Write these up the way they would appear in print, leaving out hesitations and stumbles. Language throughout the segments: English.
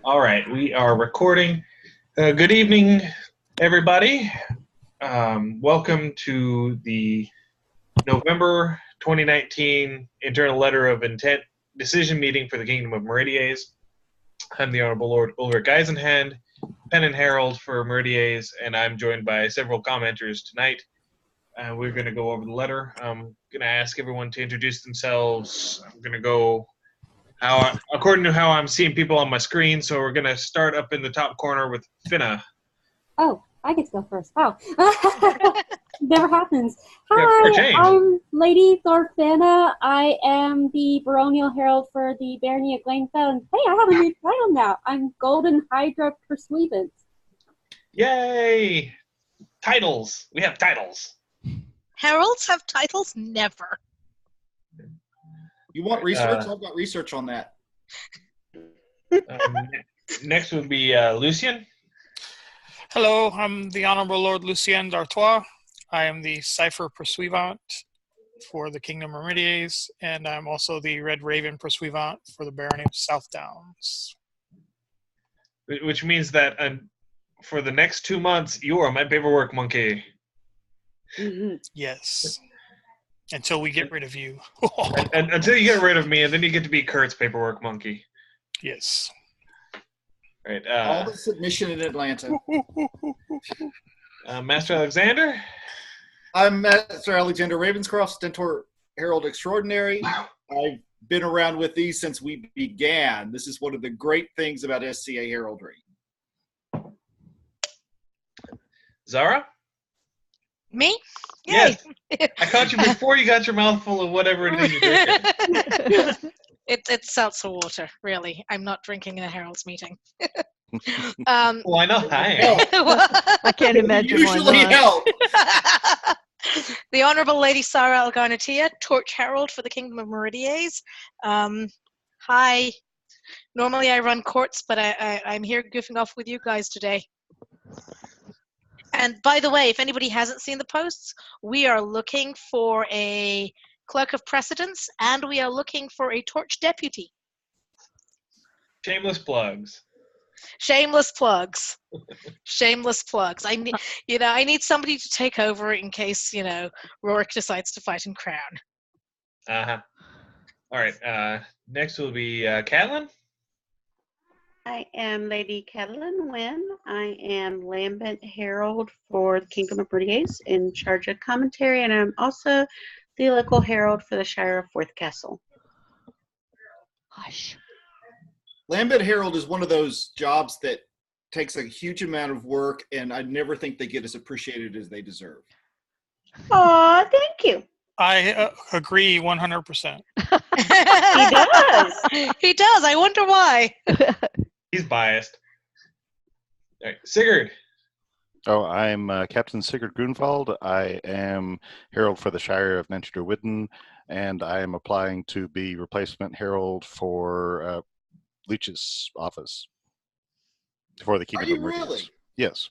All right, we are recording. Good evening, everybody. Welcome to the November 2019 Internal Letter of Intent Decision Meeting for the Kingdom of Meridies. I'm the Honorable Lord Ulrich Eisenhand, Pen and Herald for Meridies, and I'm joined by several commenters tonight. We're going to go over the letter. I'm going to ask everyone to introduce themselves. I'm going to go according to how I'm seeing people on my screen. So we're going to start up in the top corner with Finna. Oh, I get to go first. Wow. Never happens. Yeah, Hi, I'm Lady Thorfina. I am the Baronial Herald for the Barony of Glenfell. And hey, I have a new title now. I'm Golden Hydra Pursuivant. Yay! Titles. We have titles. Heralds have titles? Never. You want research? I've got research on that. Next would be Lucien. Hello, I'm the Honorable Lord Lucien d'Artois. I am the Cipher Pursuivant for the Kingdom of Meridies, and I'm also the Red Raven Pursuivant for the Barony of South Downs. Which means that for the next 2 months, you are my paperwork monkey. Mm-hmm. Yes. Until we get rid of you. and until you get rid of me, and then you get to be Kurt's paperwork monkey. Yes. Right. All the submission in Atlanta. Master Alexander? I'm Master Alexander Ravenscroft, Stentor Herald Extraordinary. I've been around with these since we began. This is one of the great things about SCA Heraldry. Zara? Me? Yes. Yay. I caught you before you got your mouth full of whatever it is you're drinking. It's seltzer water, really. I'm not drinking in a Herald's meeting. Why not? I can't imagine Usually why not. help. The Honorable Lady Sarah Algarnatia, Torch Herald for the Kingdom of Meridies. Hi. Normally I run courts, but I'm here goofing off with you guys today. And by the way, if anybody hasn't seen the posts, we are looking for a clerk of precedence, and we are looking for a torch deputy. Shameless plugs. Shameless plugs. Shameless plugs. I need somebody to take over in case, Rorik decides to fight in Crown. Uh-huh. All right. Next will be Catelyn. I am Lady Catelyn Wynn. I am Lambent Herald for the Kingdom of Meridies, in charge of commentary, and I'm also the local herald for the Shire of Forth Castle. Hush. Lambent Herald is one of those jobs that takes a huge amount of work, and I never think they get as appreciated as they deserve. Aw, thank you. I agree 100%. He does. He does. I wonder why. He's biased. All right. Sigurd. Oh, I'm Captain Sigurd Grunwald. I am Herald for the Shire of Nentra-Widden, and I am applying to be replacement Herald for Leech's office for the Kingdom of Meridies. Really? Yes.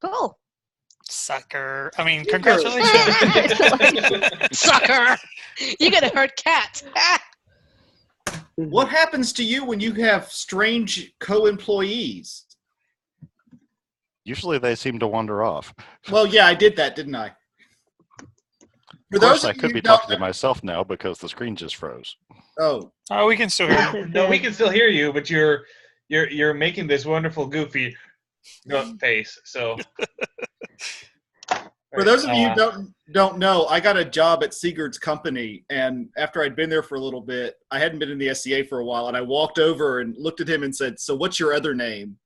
Cool. Sucker. I mean, congratulations. Sucker. You're going to hurt cats. What happens to you when you have strange co-employees? Usually they seem to wander off. Well, yeah, I did that, didn't I? Of course, I could be talking to myself now because the screen just froze. Oh. Oh, we can still hear you. No, we can still hear you, but you're making this wonderful goofy face. So, for those of you who don't know, I got a job at Sigurd's company, and after I'd been there for a little bit, I hadn't been in the SCA for a while, and I walked over and looked at him and said, "So, what's your other name?"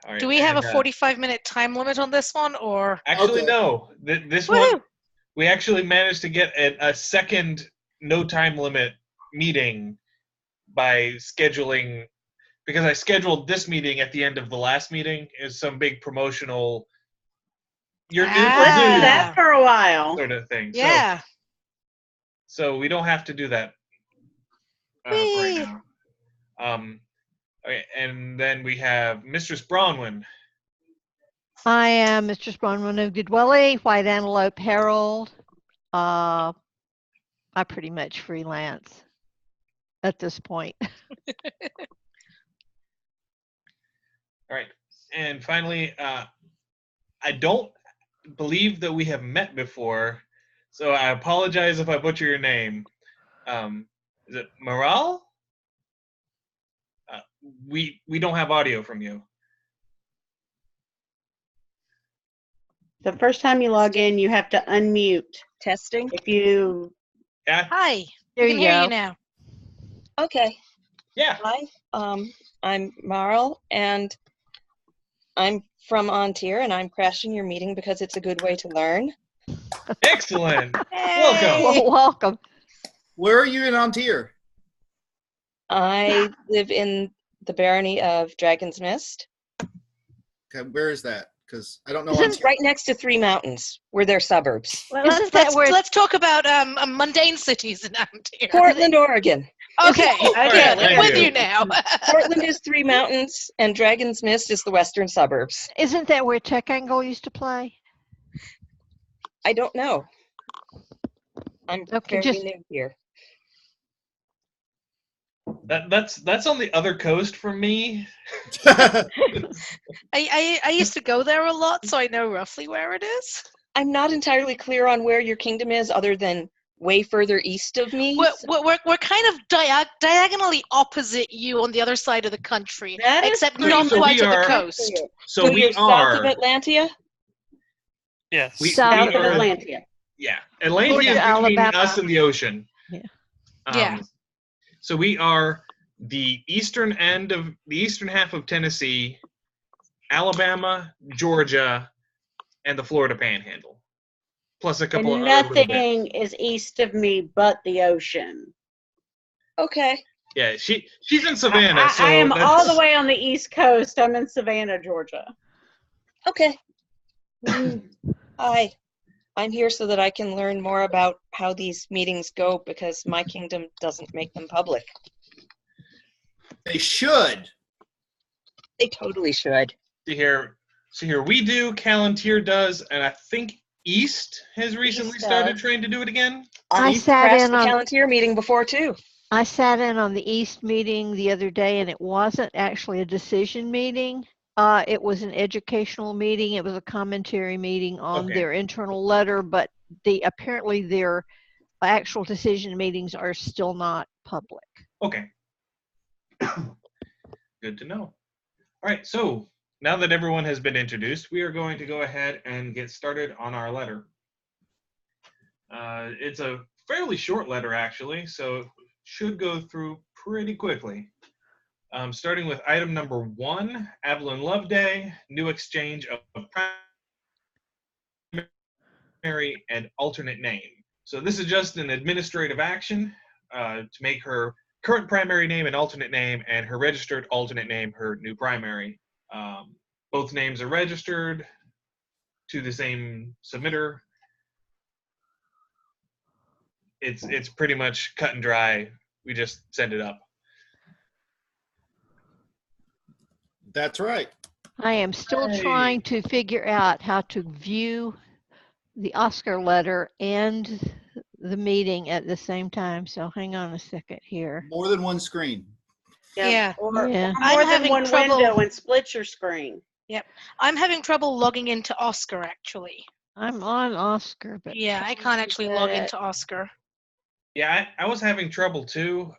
Right. Do we have a 45-minute time limit on this one, or? Actually, Okay. no. This Woo-hoo! one, we actually managed to get a second no time limit meeting by scheduling, because I scheduled this meeting at the end of the last meeting as some big promotional. You're new Let's do that for a while. sort of thing. Yeah. So we don't have to do that right now. Okay, and then we have Mistress Bronwyn. I am Mistress Bronwyn of Goodwelly, White Antelope Herald. I pretty much freelance at this point. All right. And finally, I don't believe that we have met before, so I apologize if I butcher your name. Is it Moral? We don't have audio from you. The first time you log in, you have to unmute. Testing. If you Yeah. Hi. There We can you hear go. you now. Okay. Yeah. Hi. I'm Marl, and I'm from Ontier, and I'm crashing your meeting because it's a good way to learn. Excellent. Hey. Welcome. Well, welcome. Where are you in Ontier? I live in the barony of Dragon's Mist. Okay, where is that? Because I don't know It's Ontier. right next to Three Mountains, where they're suburbs. Well, isn't that where Let's talk about mundane cities around here. Portland, Oregon. Okay, All right, good. thank I'm with you. you now. Portland is Three Mountains, and Dragon's Mist is the western suburbs. isn't that where Tech Angle used to play? I don't know. I'm Okay, fairly just- new here. That's on the other coast from me. I used to go there a lot, so I know roughly where it is. I'm not entirely clear on where your kingdom is, other than way further east of me. We're kind of diagonally opposite you on the other side of the country, That is except pretty not So quite we at the are- coast. So you're we south of are. Atlantia? Yes. We- South south we of are- Atlantia. Yeah, Atlantia Georgia, is between Alabama. us and the ocean. Yeah. Yeah. So we are the eastern half of Tennessee, Alabama, Georgia, and the Florida Panhandle, plus a couple And of other little bits. nothing is east of me but the ocean. Okay. Yeah, she's in Savannah. I, so I am all that's- the way on the East Coast. I'm in Savannah, Georgia. Okay. Hi. I'm here so that I can learn more about how these meetings go, because my kingdom doesn't make them public. They should. They totally should. See here, we do. Callantier does, and I think East has recently East started does. trying to do it again. I I've sat crashed in the on- Palantir meeting before too. I sat in on the East meeting the other day, and it wasn't actually a decision meeting. It was an educational meeting. It was a commentary meeting on Okay. their internal letter, but apparently their actual decision meetings are still not public. Okay. Good to know. All right, so now that everyone has been introduced, we are going to go ahead and get started on our letter. It's a fairly short letter, actually, so it should go through pretty quickly. Starting with item number 1, Evelyn Loveday, new exchange of primary and alternate name. So this is just an administrative action to make her current primary name an alternate name, and her registered alternate name her new primary. Both names are registered to the same submitter. It's pretty much cut and dry. We just send it up. That's right. I am still Hey. trying to figure out how to view the Oscar letter and the meeting at the same time. So hang on a second here. More than one screen. Yeah. Or, Yeah. or I'm more than having one trouble- window and split your screen. I'm having trouble logging into Oscar, actually. I'm on Oscar, but Yeah, I can't actually log into Oscar. Yeah, I was having trouble too.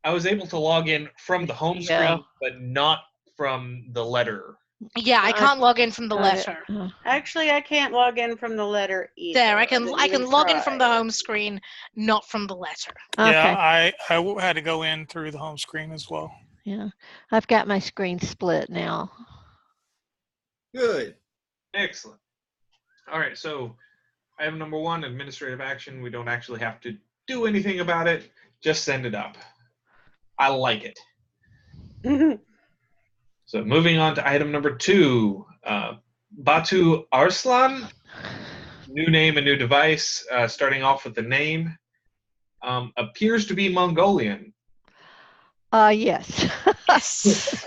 I was able to log in from the home Yeah. screen, but not from the letter. Yeah, I can't log in from the Got it. letter. Actually, I can't log in from the letter either. There, I can didn't log even in from the try. home screen, not from the letter. Okay. Yeah, I had to go in through the home screen as well. Yeah, I've got my screen split now. Good. Excellent. All right, so item number 1, administrative action. We don't actually have to do anything about it. Just send it up. I like it. So moving on to item number 2, Batu Arslan, new name and new device. Starting off with the name, appears to be Mongolian. Yes. Yes.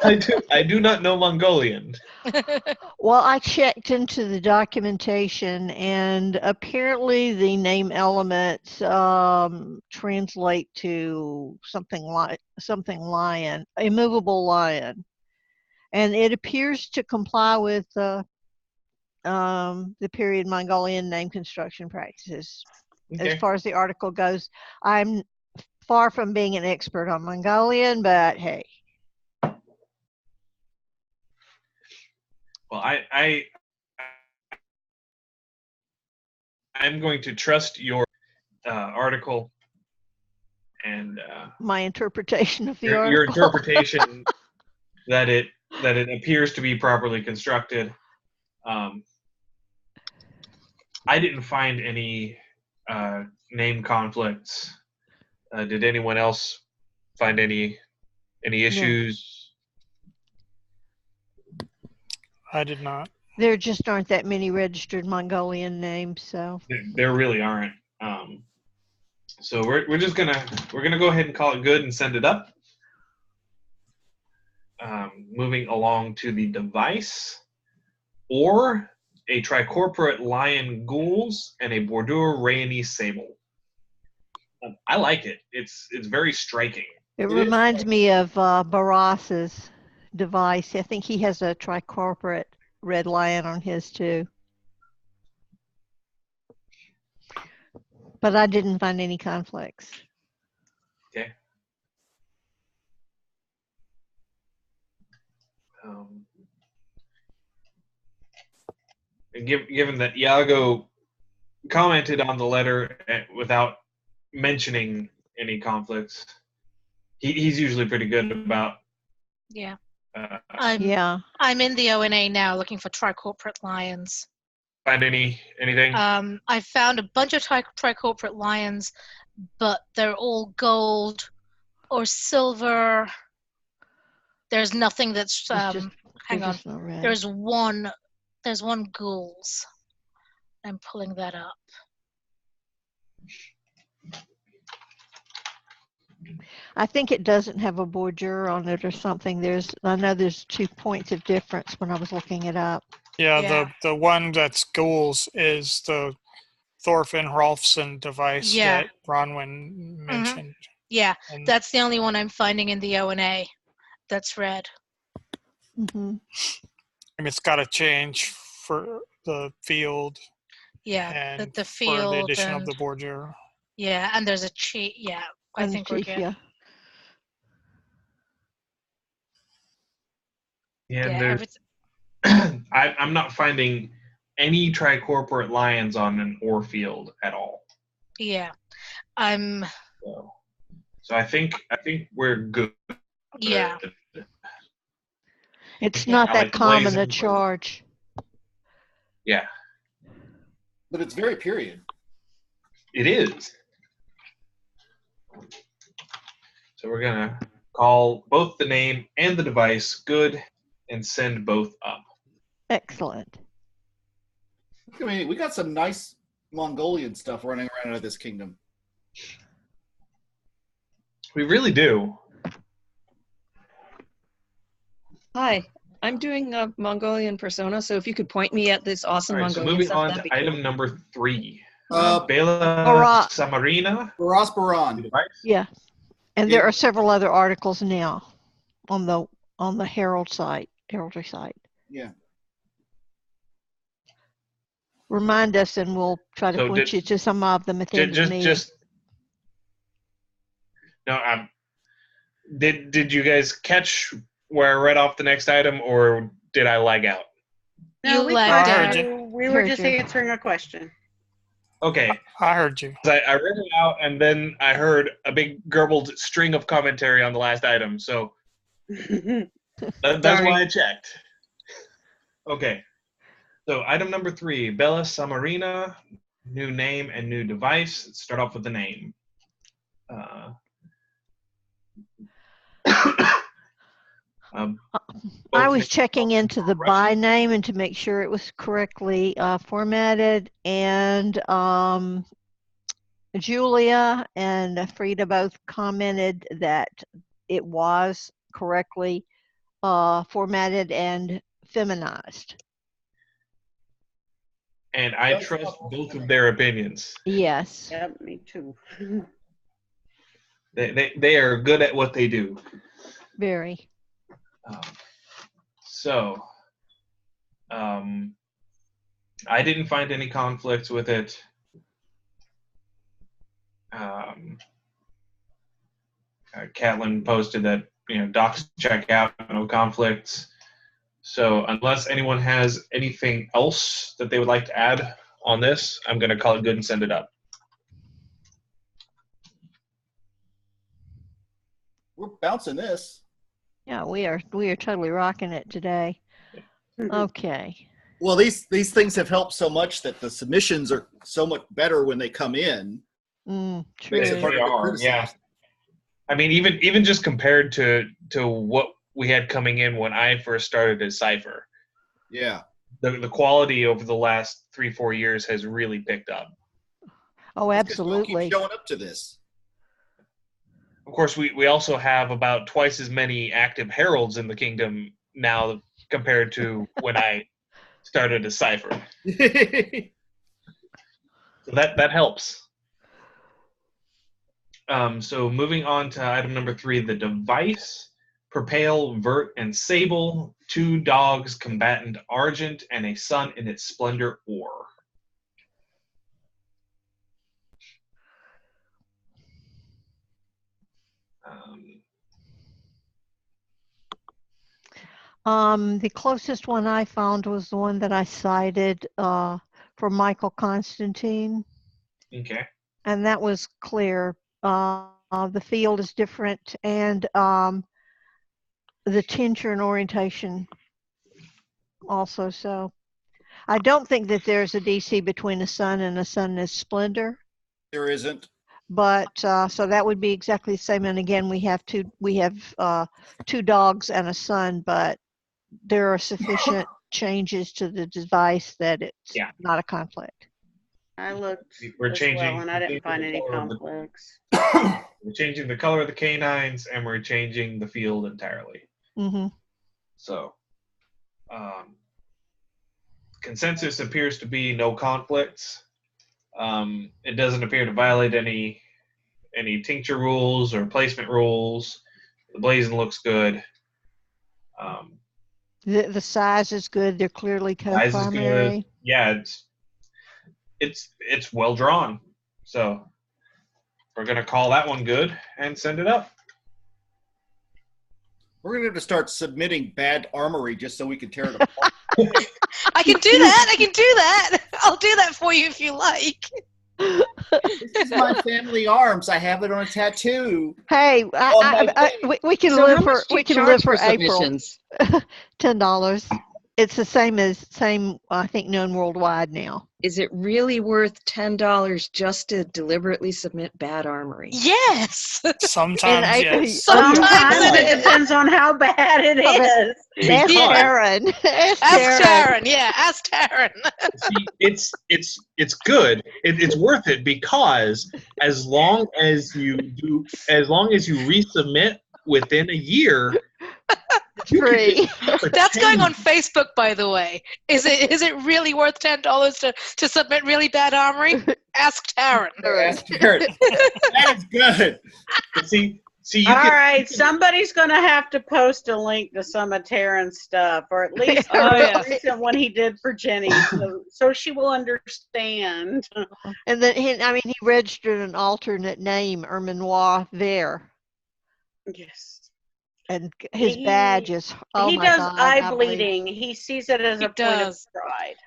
I do not know Mongolian. Well, I checked into the documentation, and apparently the name elements translate to something lion, immovable lion, and it appears to comply with the period Mongolian name construction practices. Okay. As far as the article goes, I'm far from being an expert on Mongolian, but hey. Well, I'm going to trust your article and My interpretation of the your article. interpretation that it appears to be properly constructed. I didn't find any name conflicts. Did anyone else find any issues? I did not. There just aren't that many registered Mongolian names, so. There really aren't. So we're just gonna go ahead and call it good and send it up. Moving along to the device, or a tricorporate lion ghouls and a Bordeaux Rayonese sable. I like it. It's very striking. It reminds me of Baras's device. I think he has a tricorporate red lion on his too. But I didn't find any conflicts. Okay. And given that Iago commented on the letter without mentioning any conflicts, he's usually pretty good about. Yeah. Yeah. I'm in the ONA now looking for tricorporate lions. Find anything? I found a bunch of tricorporate lions, but they're all gold or silver. There's nothing that's hang on. No red. There's one ghouls. I'm pulling that up. I think it doesn't have a Bordeaux on it or something. I know there's 2 points of difference when I was looking it up. Yeah. The one that's ghouls is the Thorfinn Rolfsson device that Bronwyn mentioned. Yeah, that's the only one I'm finding in the ONA that's red. Mm-hmm. And it's got to change for the field. Yeah, and the field for the addition and, of the Bordeaux. Yeah, and there's a chief. Yeah, I think we're good. Yeah. Yeah, I'm not finding any tricorporate lions on an ore field at all. Yeah, So I think we're good. Yeah. It's not that like common a charge. Yeah. But it's very period. It is. So we're gonna call both the name and the device good and send both up. Excellent. I mean, we got some nice Mongolian stuff running around out of this kingdom. We really do. Hi, I'm doing a Mongolian persona, so if you could point me at this awesome All right, so Mongolian moving stuff, on that'd to be item cool. number 3. Bela Barat. Samarina. Baras Baran. Yeah. And there are several other articles now on the Herald site, heraldry site. Yeah. Remind us, and we'll try to point you to some of them at the end of the meeting. No, did you guys catch where I read off the next item, or did I lag out? No, You we lagged heard out. you. We were just answering a question. Okay. I heard you. I read it out, and then I heard a big garbled string of commentary on the last item, so that's why I checked. Okay. So item number 3, Bela Samarina, new name and new device. Let's start off with the name. I was checking into the by name and to make sure it was correctly formatted, and Julia and Frida both commented that it was correctly formatted and feminized. And I trust both of their opinions. Yes. Yep, me too. They are good at what they do. Very. So, I didn't find any conflicts with it. Catlin posted that, docs check out, no conflicts. So unless anyone has anything else that they would like to add on this, I'm going to call it good and send it up. We're bouncing this. Yeah, we are totally rocking it today. Okay. Well, these things have helped so much that the submissions are so much better when they come in. True. Makes it harder to criticize. Yeah. I mean, even just compared to what we had coming in when I first started as Cypher. Yeah. The quality over the last 3-4 years has really picked up. Oh, absolutely. Keep showing up to this. Of course, we also have about twice as many active heralds in the kingdom now compared to when I started as Cypher. So that helps. So moving on to item number 3, the device, Propale, Vert, and Sable, 2 dogs, combatant Argent, and a sun in its splendor ore. The closest one I found was the one that I cited for Michael Constantine. Okay. And that was clear. The field is different, and the tincture and orientation also. So I don't think that there's a DC between a sun and a sun in splendor. There isn't. But so that would be exactly the same. And again, we have 2 dogs and a sun, but there are sufficient changes to the device that it's not a conflict. I looked We're changing, well, and I didn't find any conflicts. We're changing the color of the canines, and we're changing the field entirely. Mm-hmm. So, consensus appears to be no conflicts. It doesn't appear to violate any tincture rules or placement rules. The blazon looks good. The size is good. They're clearly co-primary. Yeah, it's well drawn. So we're gonna call that one good and send it up. We're going to have to start submitting bad armory just so we can tear it apart. I can do that. I'll do that for you if you like. This is my family arms. I have it on a tattoo. Hey, we can live for April. Submissions? $10. It's the same I think, known worldwide now. Is it really worth $10 just to deliberately submit bad armory? Yes. Sometimes, yes. Sometimes it depends on how bad it is. Ask Taryn. Ask Taryn. Yeah, ask Taryn. See, it's good. It's worth it because as long as you resubmit within a year, free. That's going on Facebook, by the way. Is it really worth $10 to submit really bad armory? Ask Taryn. Ask Taryn. That is good. See, all right, somebody's going to have to post a link to some of Taryn's stuff, or at least the recent one he did for Jenny, so she will understand. And then he registered an alternate name, Erminoir, there. Yes. And his badge is, he does eye bleeding. He sees it as a point of pride.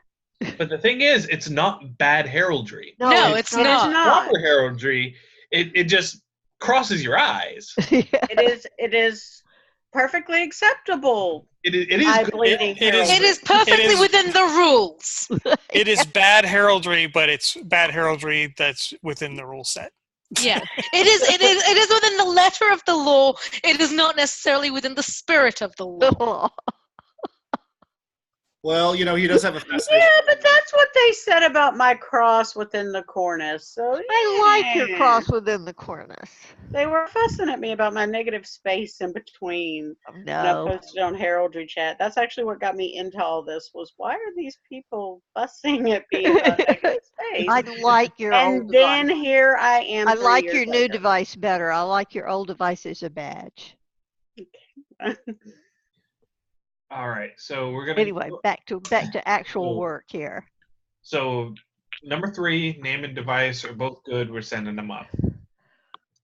But the thing is, it's not bad heraldry. No, it's not. Proper heraldry, it just crosses your eyes. It is perfectly acceptable. It is eye bleeding. It is perfectly within the rules. It is bad heraldry, but it's bad heraldry that's within the rule set. Yeah, it is within the letter of the law. It is not necessarily within the spirit of the law. Well, he does have a fascination. Yeah, but that's what they said about my cross within the cornice. So I like your yeah. cross within the cornice. They were fussing at me about my negative space in between when I No. posted on Heraldry Chat. That's actually what got me into all this was why are these people fussing at me about negative space? I like your old And then device. here I am. I 3 like years your new later. device better. I like your old device as a badge. All right, so we're gonna Anyway, back to actual Cool. work here. So number 3, name and device are both good. We're sending them up.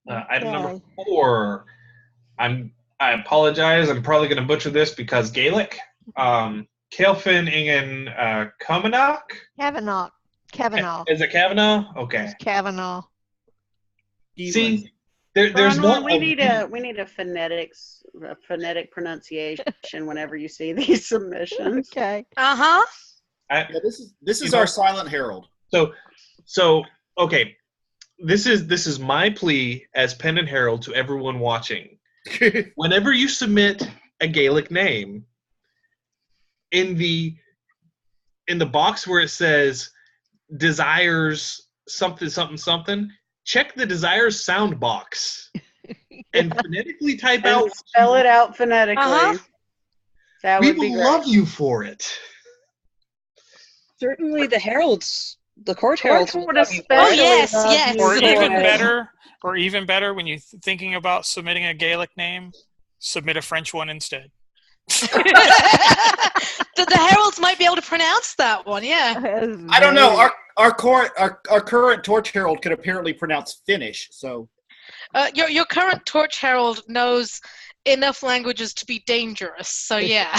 Item number Okay. 4. I apologize. I'm probably going to butcher this because Gaelic. Kaelfin Ingen Kamenach. Kavanaugh. Is it Kavanaugh? Okay. It's Kavanaugh. See, there's Bronwyn, one. we need a phonetic pronunciation whenever you see these submissions. Okay. Uh-huh. Yeah, this is our silent herald. So okay. This is my plea as pen and herald to everyone watching. Whenever you submit a Gaelic name, in the box where it says desires something something something, check the desires sound box and phonetically type And out. spell it out phonetically. Uh-huh. That We would be will great. love you for it. Certainly the heralds, the court Court heralds will would love you. Oh, especially yes, love yes. you Or for even it. better, when you're thinking about submitting a Gaelic name, submit a French one instead. The heralds might be able to pronounce that one, yeah. I don't know. Our current torch herald can apparently pronounce Finnish, so Your current torch herald knows enough languages to be dangerous, so yeah.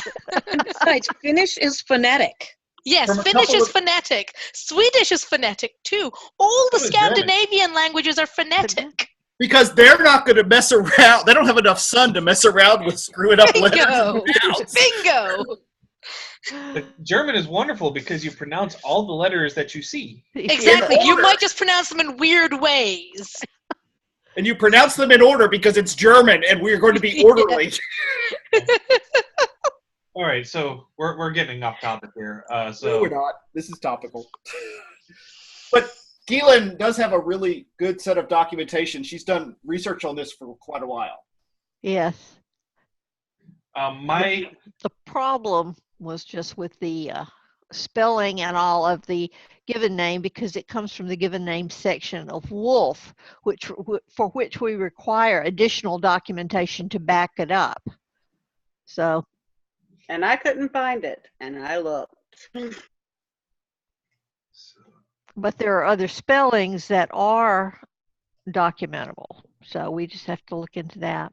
Besides, Finnish is phonetic. Yes, From a Finnish couple is of- Phonetic. Swedish is phonetic too. All the So is German. Scandinavian languages are phonetic. because they're not going to mess around. They don't have enough sun to mess around with screwing up letters. Bingo! and nouns. Bingo! The German is wonderful because you pronounce all the letters that you see. Exactly. You order. might just pronounce them in weird ways. And you pronounce them in order because it's German, and we're going to be orderly. All right, so we're getting off topic here. No, So we're not. This is topical. But Keelan does have a really good set of documentation. She's done research on this for quite a while. Yes. my The problem was just with the spelling and all of the given name because it comes from the given name section of Wolf, for which we require additional documentation to back it up. So, And I couldn't find it, and I looked. but there are other spellings that are documentable. So we just have to look into that.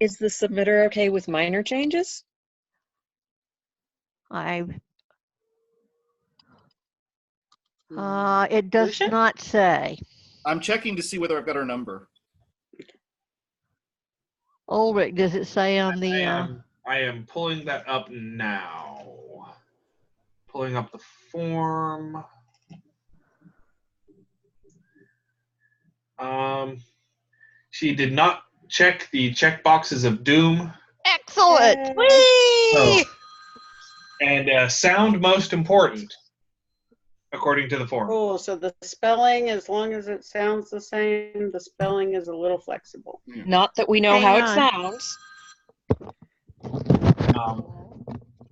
Is the submitter okay with minor changes? It does Lucia? not say. I'm checking to see whether I've got her number. Ulrich, does it say on the? I am pulling that up now. Pulling up the form. She did not check the check boxes of doom. Excellent. Whee! Oh. And sound most important, according to the form. Cool. So the spelling, as long as it sounds the same, the spelling is a little flexible. Not that we know how it Hang sounds.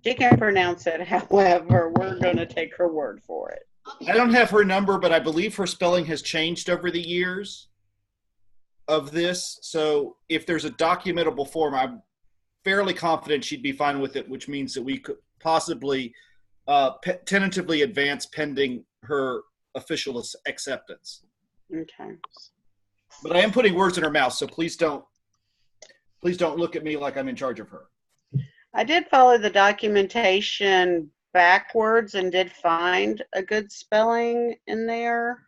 She can pronounce it, however, we're going to take her word for it. I don't have her number, but I believe her spelling has changed over the years of this. So if there's a documentable form, I'm fairly confident she'd be fine with it, which means that we could possibly tentatively advance pending her official acceptance. Okay. But I am putting words in her mouth, so please don't look at me like I'm in charge of her. I did follow the documentation backwards and did find a good spelling in there.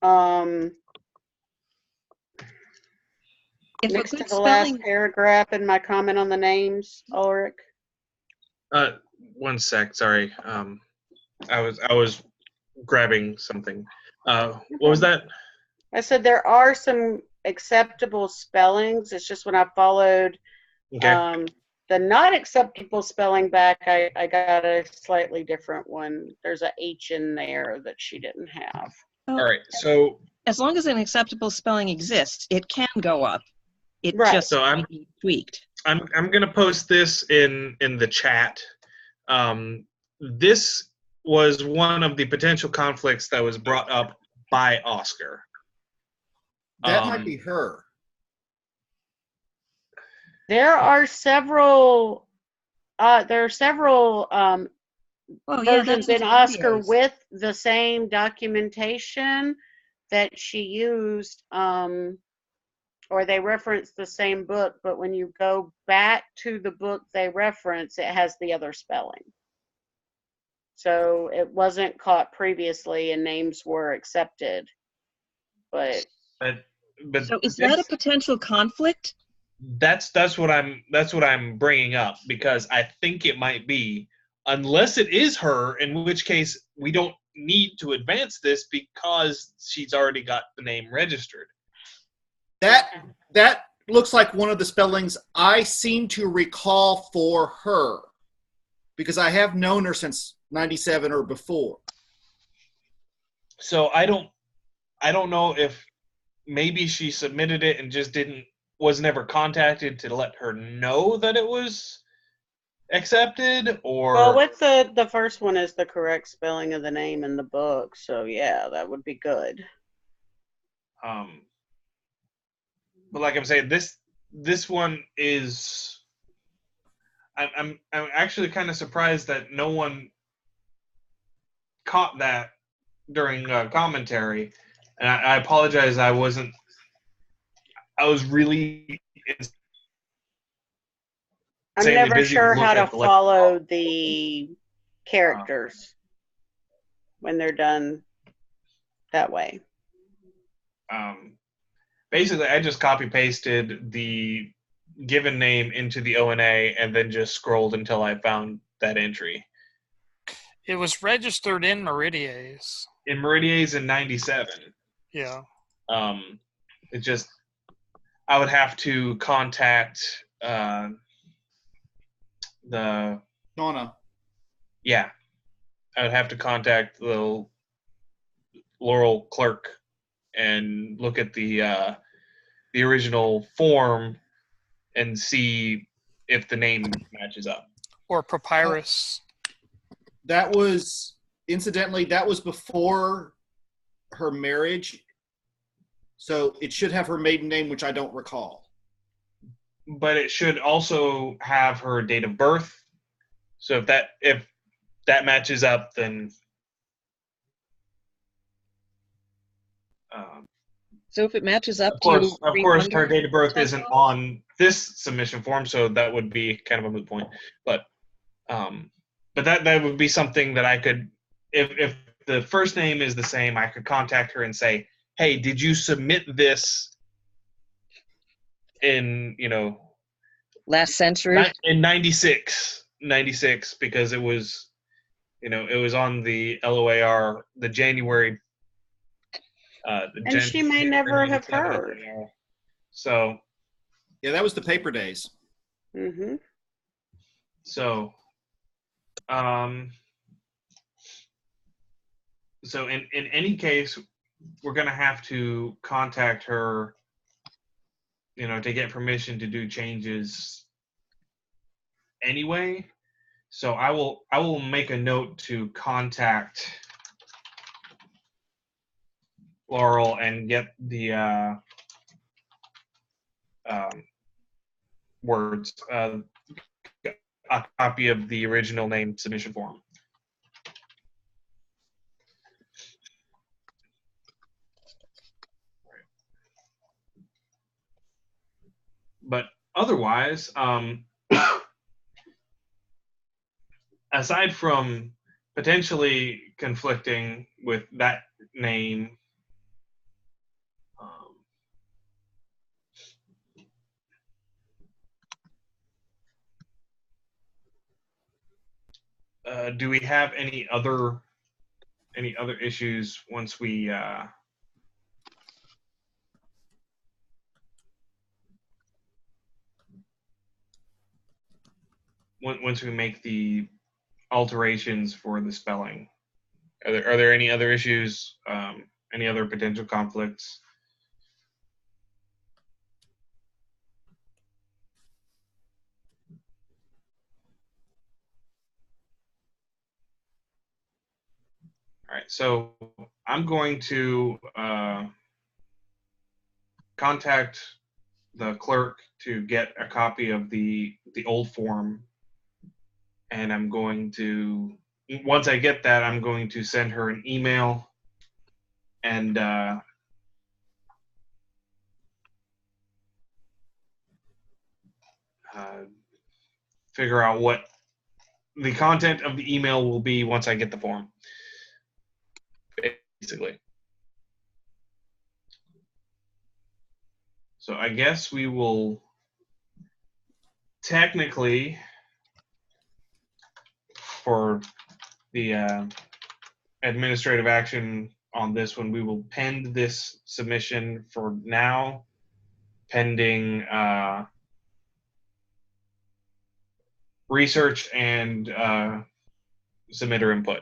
If a Next to good the last spelling, paragraph in my comment on the names, Ulrich. One sec, sorry. I was grabbing something. What was that? I said there are some acceptable spellings. It's just when I followed Okay. the not acceptable spelling back, I got a slightly different one. There's a H in there that she didn't have. All right, so As long as an acceptable spelling exists, it can go up. It Right. just So might be tweaked. I'm gonna post this in the chat. This was one of the potential conflicts that was brought up by Oscar. That might be her. There are several Oh, yeah, versions that's in Oscar videos. with the same documentation that she used, or they reference the same book, but when you go back to the book they reference, it has the other spelling. So it wasn't caught previously and names were accepted. But So is that a potential conflict? That's what I'm bringing up, because I think it might be, unless it is her, in which case we don't need to advance this because she's already got the name registered. That looks like one of the spellings I seem to recall for her, because I have known her since 97 or before. So I don't know if maybe she submitted it and just was never contacted to let her know that it was accepted, or well, with the first one is the correct spelling of the name in the book, so yeah, that would be good. But like I'm saying, this one is, I'm actually kind of surprised that no one caught that during commentary, and I apologize. I was really I'm insanely never busy sure how looking to at the follow the characters when they're done that way. Basically, I just copy pasted the given name into the ONA and then just scrolled until I found that entry. It was registered in Meridies. In Meridies in 97. Yeah. It just, I would have to contact the Shauna. Yeah, I would have to contact the Laurel clerk and look at the original form and see if the name matches up. Or Papyrus. That was, incidentally, that was before her marriage. So it should have her maiden name, which I don't recall. But it should also have her date of birth. So if that matches up, then So if it matches up, of course, her date of birth isn't on this submission form, so that would be kind of a moot point. But that would be something that I could, if the first name is the same, I could contact her and say, hey, did you submit this in, last century? In 96, because it was, it was on the LOAR, the January. And she may never have heard. So. Yeah, that was the paper days. Mm-hmm. So, so in any case, we're going to have to contact her, to get permission to do changes anyway. So I will make a note to contact Laurel and get the words, a copy of the original name submission form. But otherwise, aside from potentially conflicting with that name, do we have any other issues once we once we make the alterations for the spelling. Are there any other issues? Any other potential conflicts? All right, so I'm going to contact the clerk to get a copy of the old form, and I'm going to, once I get that, I'm going to send her an email and figure out what the content of the email will be once I get the form, basically. So I guess we will technically, for the administrative action on this one, we will pend this submission for now, pending research and submitter input.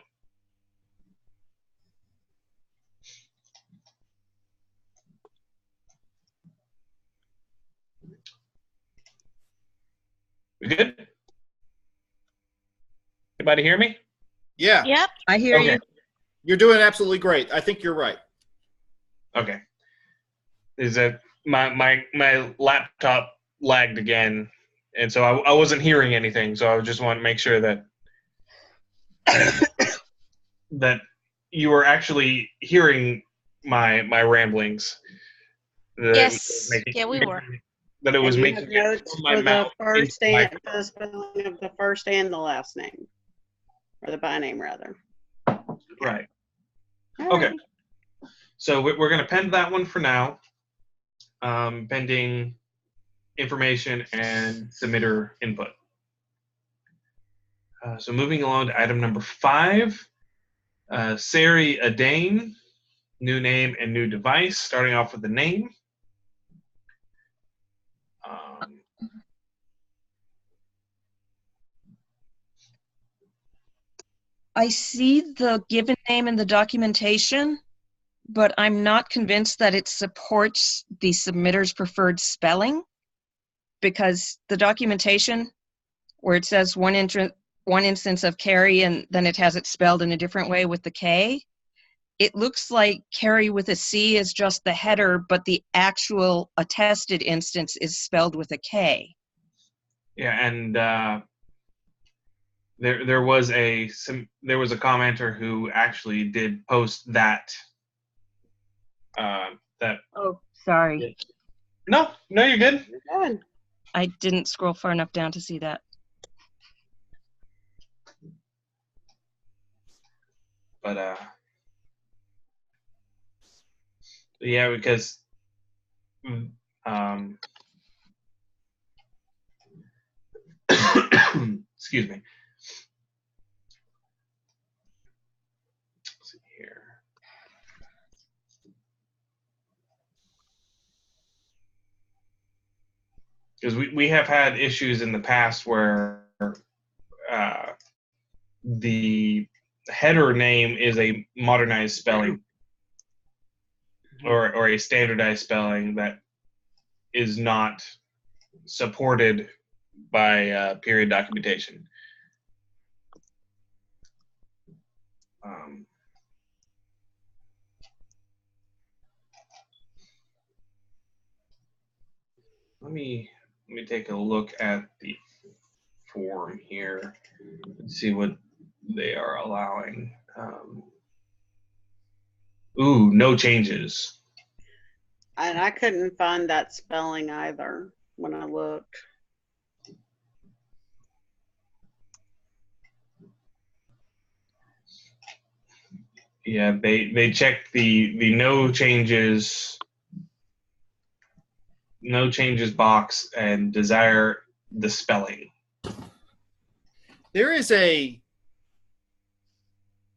We good? Anybody hear me? Yeah, Yep. I hear Okay. you. you're doing absolutely great. I think you're right. Okay. Is that my laptop lagged again, and so I wasn't hearing anything. So I just want to make sure that that you were actually hearing my ramblings. That it was Yes. making- Yeah, we were. That it was And you making have it notes from my for the mouth first into my and the spelling of the first and the last name, or the by name rather. right. All Okay. right. So we're going to pen that one for now, pending information and submitter input. So moving along to item number 5, Sari Adane, new name and new device. Starting off with the name. I see the given name in the documentation, but I'm not convinced that it supports the submitter's preferred spelling, because the documentation where it says one instance of Carrie and then it has it spelled in a different way with the K, it looks like Carrie with a C is just the header, but the actual attested instance is spelled with a K. Yeah, and there was a commenter who actually did post that. That. Oh, sorry. No, you're good. You're good. I didn't scroll far enough down to see that. But yeah, because excuse me. Let's see here. Because we have had issues in the past where the header name is a modernized spelling or a standardized spelling that is not supported by period documentation. Let me take a look at the form here and see what they are allowing. Ooh, no changes. And I couldn't find that spelling either when I looked. Yeah, they checked the no changes box and desire the spelling. There is a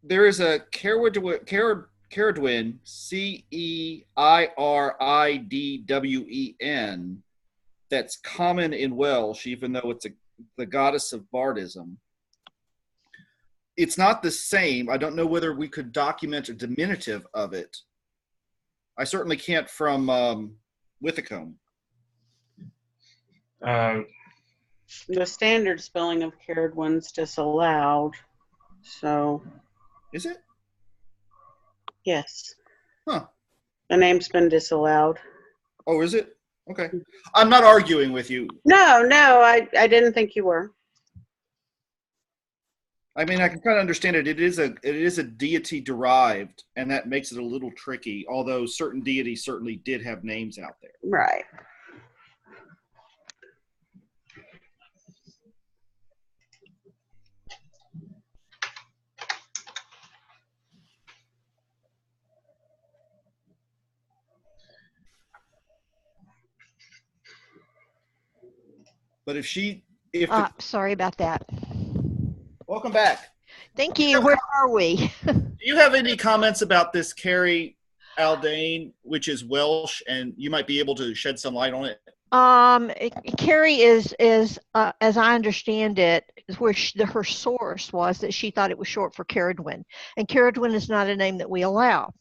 Ceridwen, Ceiridwen, that's common in Welsh, even though it's the goddess of bardism. It's not the same. I don't know whether we could document a diminutive of it. I certainly can't from Withicombe. The standard spelling of Caradwin's disallowed. So, Is it? yes. Huh. The name's been disallowed. Oh, is it? Okay. I'm not arguing with you. No, I didn't think you were. I mean, I can kind of understand it. It is a deity derived, and that makes it a little tricky. Although certain deities certainly did have names out there. Right. But Sorry about that. welcome back. Thank you. Where are we? Do you have any comments about this Carrie Aldane, which is Welsh, and you might be able to shed some light on it? Carrie is as I understand it, is where her source was that she thought it was short for Caradwin, and Caradwin is not a name that we allow.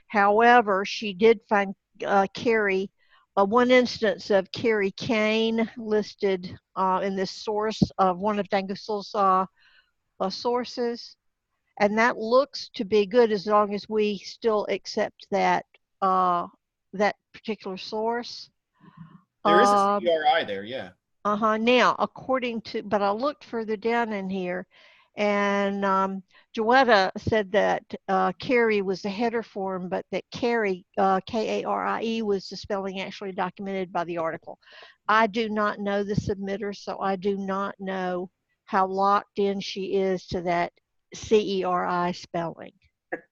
However, she did find Carrie, one instance of Carrie Kane listed in this source of one of Dangussel's sources, and that looks to be good as long as we still accept that that particular source. There is a CRI there, yeah. Now, but I looked further down in here, and Joetta said that Carrie was the header form, but that Carrie, K-A-R-I-E, was the spelling actually documented by the article. I do not know the submitter, so I do not know how locked in she is to that C-E-R-I spelling.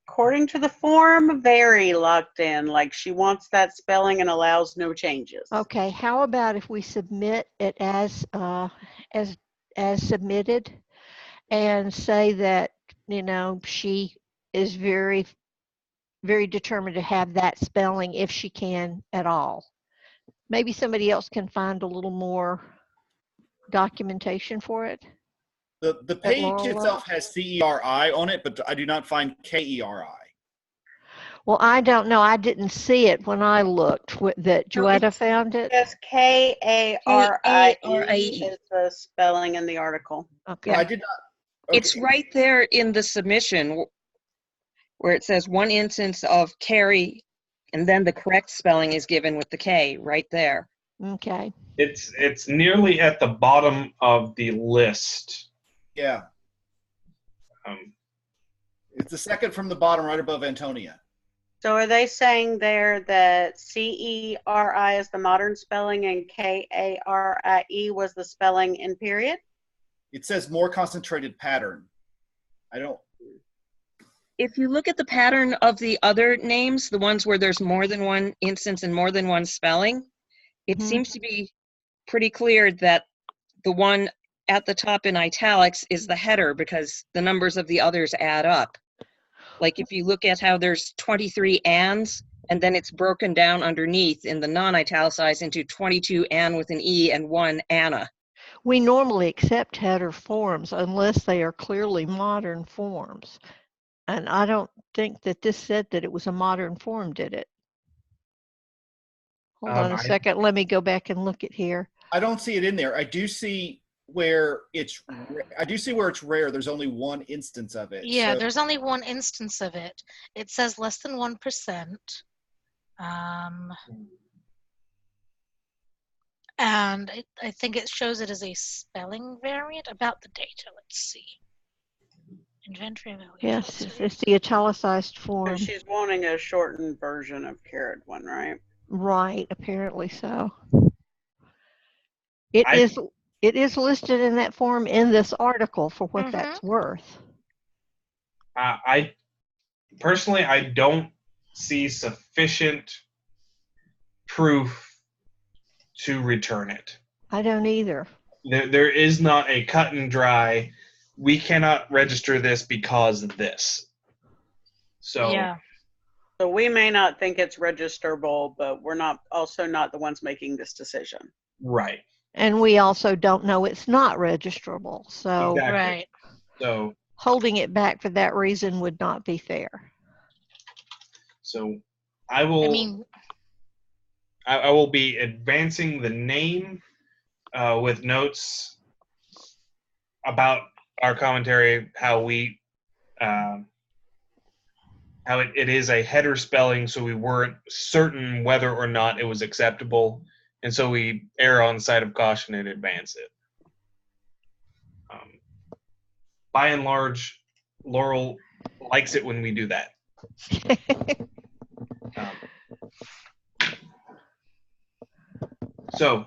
According to the form, very locked in. Like she wants that spelling and allows no changes. Okay, how about if we submit it as submitted, and say that, you know, she is very, very determined to have that spelling if she can at all. Maybe somebody else can find a little more documentation for it. The page itself has CERI on it, but I do not find KERI. Well, I don't know. I didn't see it when I looked. That Joetta found it. Yes, K-A-R-I-E is the spelling in the article. Okay. Yeah. I did not. Okay. It's right there in the submission where it says one instance of Carrie, and then the correct spelling is given with the K right there. Okay. It's nearly at the bottom of the list. Yeah. It's the second from the bottom, right above Antonia. So are they saying there that C-E-R-I is the modern spelling and K-A-R-I-E was the spelling in period? It says more concentrated pattern. I don't. If you look at the pattern of the other names, the ones where there's more than one instance and more than one spelling, it seems to be pretty clear that the one at the top in italics is the header because the numbers of the others add up. Like if you look at how there's 23 ands, and then it's broken down underneath in the non-italicized into 22 Ann with an E and 1 Anna. We normally accept header forms unless they are clearly modern forms. And I don't think that this said that it was a modern form, did it? Hold on a second. Let me go back and look at here. I don't see it in there. I do see where it's rare. There's only one instance of it. Yeah, so. there's only one instance of it. It says less than 1%. And I think it shows it as a spelling variant. About the data, let's see. Inventory value. Yes, it's the italicized form. So she's wanting a shortened version of Caradwin, right? Right, apparently so. It is listed in that form in this article for what that's worth. I personally, I don't see sufficient proof to return it. I don't either. There is not a cut and dry, we cannot register this because of this. So yeah. So we may not think it's registerable, but we're not the ones making this decision. Right. And we also don't know it's not registrable. So Exactly. Right. So holding it back for that reason would not be fair. so I will. I mean, I will be advancing the name with notes about our commentary, how we how it is a header spelling, so we weren't certain whether or not it was acceptable, and so we err on the side of caution and advance it. By and large, Laurel likes it when we do that. So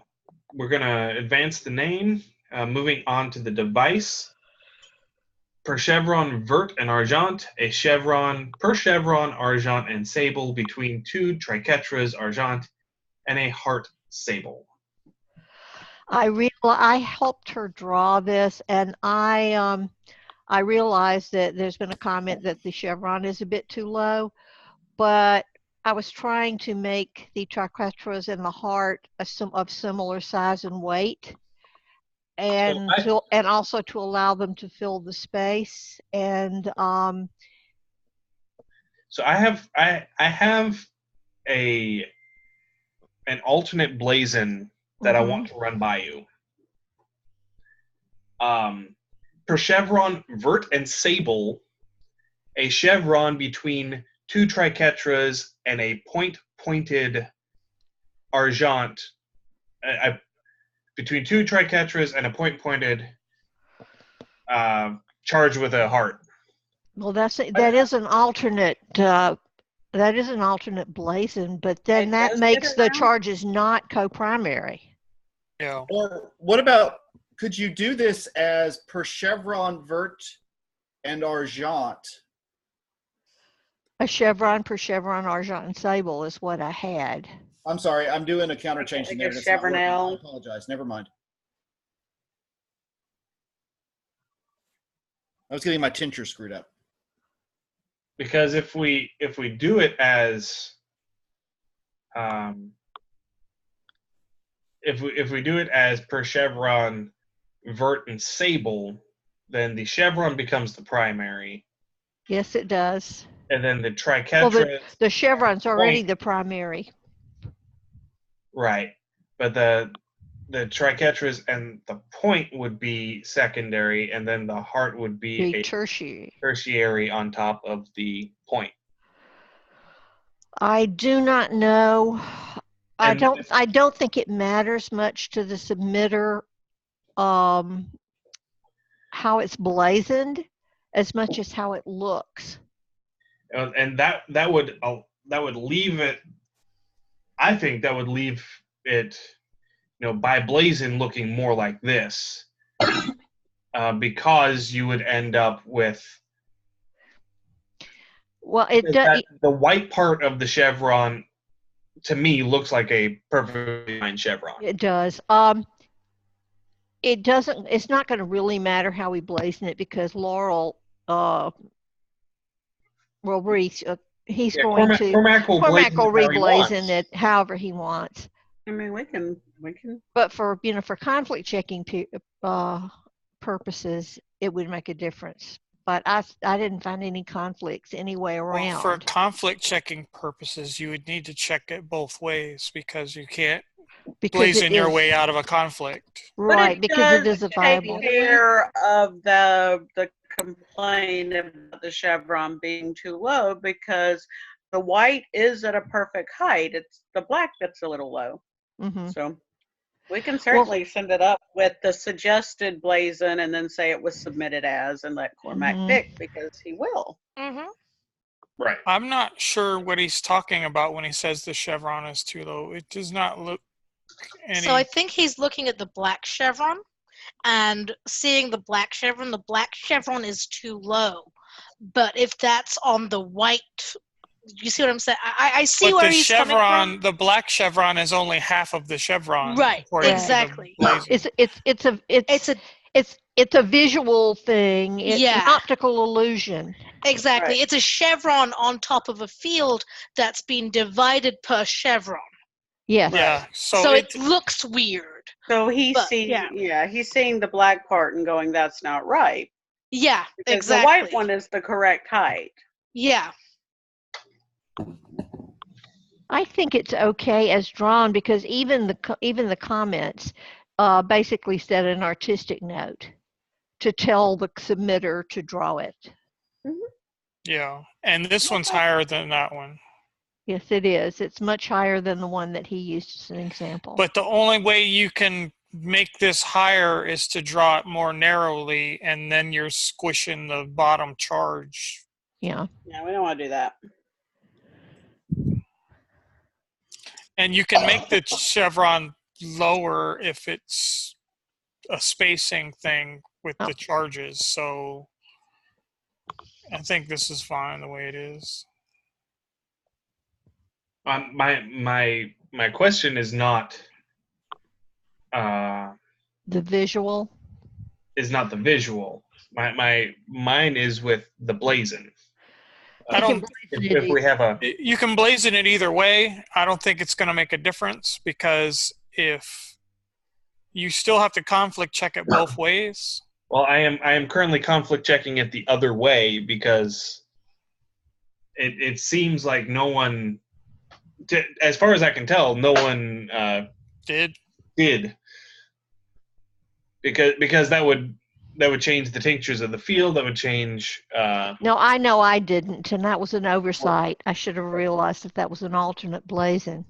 we're going to advance the name, moving on to the device. Per chevron vert and argent, a chevron per chevron argent and sable between two triquetras argent and a heart sable. I helped her draw this, and I realized that there's been a comment that the chevron is a bit too low, but I was trying to make the triquetras and the heart of similar size and weight, and and also to allow them to fill the space. And so I have an alternate blazon that I want to run by you. Per chevron vert and sable, a chevron between two triquetras and a pointed argent, between two triquetras and a pointed charged with a heart. Well, that is an alternate. That is an alternate blazon, but then that makes the charges not co-primary. Yeah. Or what about, could you do this as per chevron vert and argent? A chevron per chevron argent and sable is what I had. I'm sorry, I'm doing a counter change in there. That's not working. I apologize. Never mind. I was getting my tincture screwed up. Because if we do it as if we do it as per chevron vert and sable, then the chevron becomes the primary. Yes, it does. And then the triquetras. Well, the chevron's already the primary. Right, but the triquetras and the point would be secondary, and then the heart would be a tertiary on top of the point. I do not know. I don't think it matters much to the submitter how it's blazoned as much as how it looks. And that would leave it. I think that would leave it, by blazon looking more like this, because you would end up with. Well, the white part of the chevron, to me, looks like a perfectly fine chevron. It does. It doesn't. It's not going to really matter how we blazon it because Laurel he's going to Cormac will reblazon it however he wants. I mean, we can. But for conflict checking purposes, it would make a difference. But I didn't find any conflicts anyway around. Well, for conflict checking purposes, you would need to check it both ways because you can't blazon your way out of a conflict. Right, because it is a viable. Take care of the complaint about the chevron being too low because the white is at a perfect height. It's the black that's a little low. Mm-hmm. So we can certainly send it up with the suggested blazon and then say it was submitted as and let Cormac pick because he will. Mm-hmm. Right. I'm not sure what he's talking about when he says the chevron is too low. It does not look any... So I think he's looking at the black chevron and seeing the black chevron is too low. But if that's on the white, you see what I'm saying? I see where he's coming from. The black chevron is only half of the chevron. Right, exactly. It's a visual thing. It's an optical illusion. Exactly. Right. It's a chevron on top of a field that's been divided per chevron. Yes. Yeah. So it looks weird. So he's But, seeing, yeah. he's seeing the black part and going, "That's not right." Yeah, Because exactly. the white one is the correct height. Yeah. I think it's okay as drawn because even the comments basically set an artistic note to tell the submitter to draw it. Yeah, and this one's higher than that one. Yes, it is. It's much higher than the one that he used as an example. But the only way you can make this higher is to draw it more narrowly, and then you're squishing the bottom charge. Yeah. Yeah, we don't want to do that. And you can make the chevron lower if it's a spacing thing with the charges. So I think this is fine the way it is. My question is not the visual. Is not the visual. Mine is with the blazon. I don't. If we have a, you can blazon it either way. I don't think it's going to make a difference because if you still have to conflict check it both ways. Well, I am currently conflict checking it the other way because it seems like no one, as far as I can tell, no one did because that would change the tinctures of the field. That would change. No, I know I didn't, and that was an oversight. I should have realized that was an alternate blazon.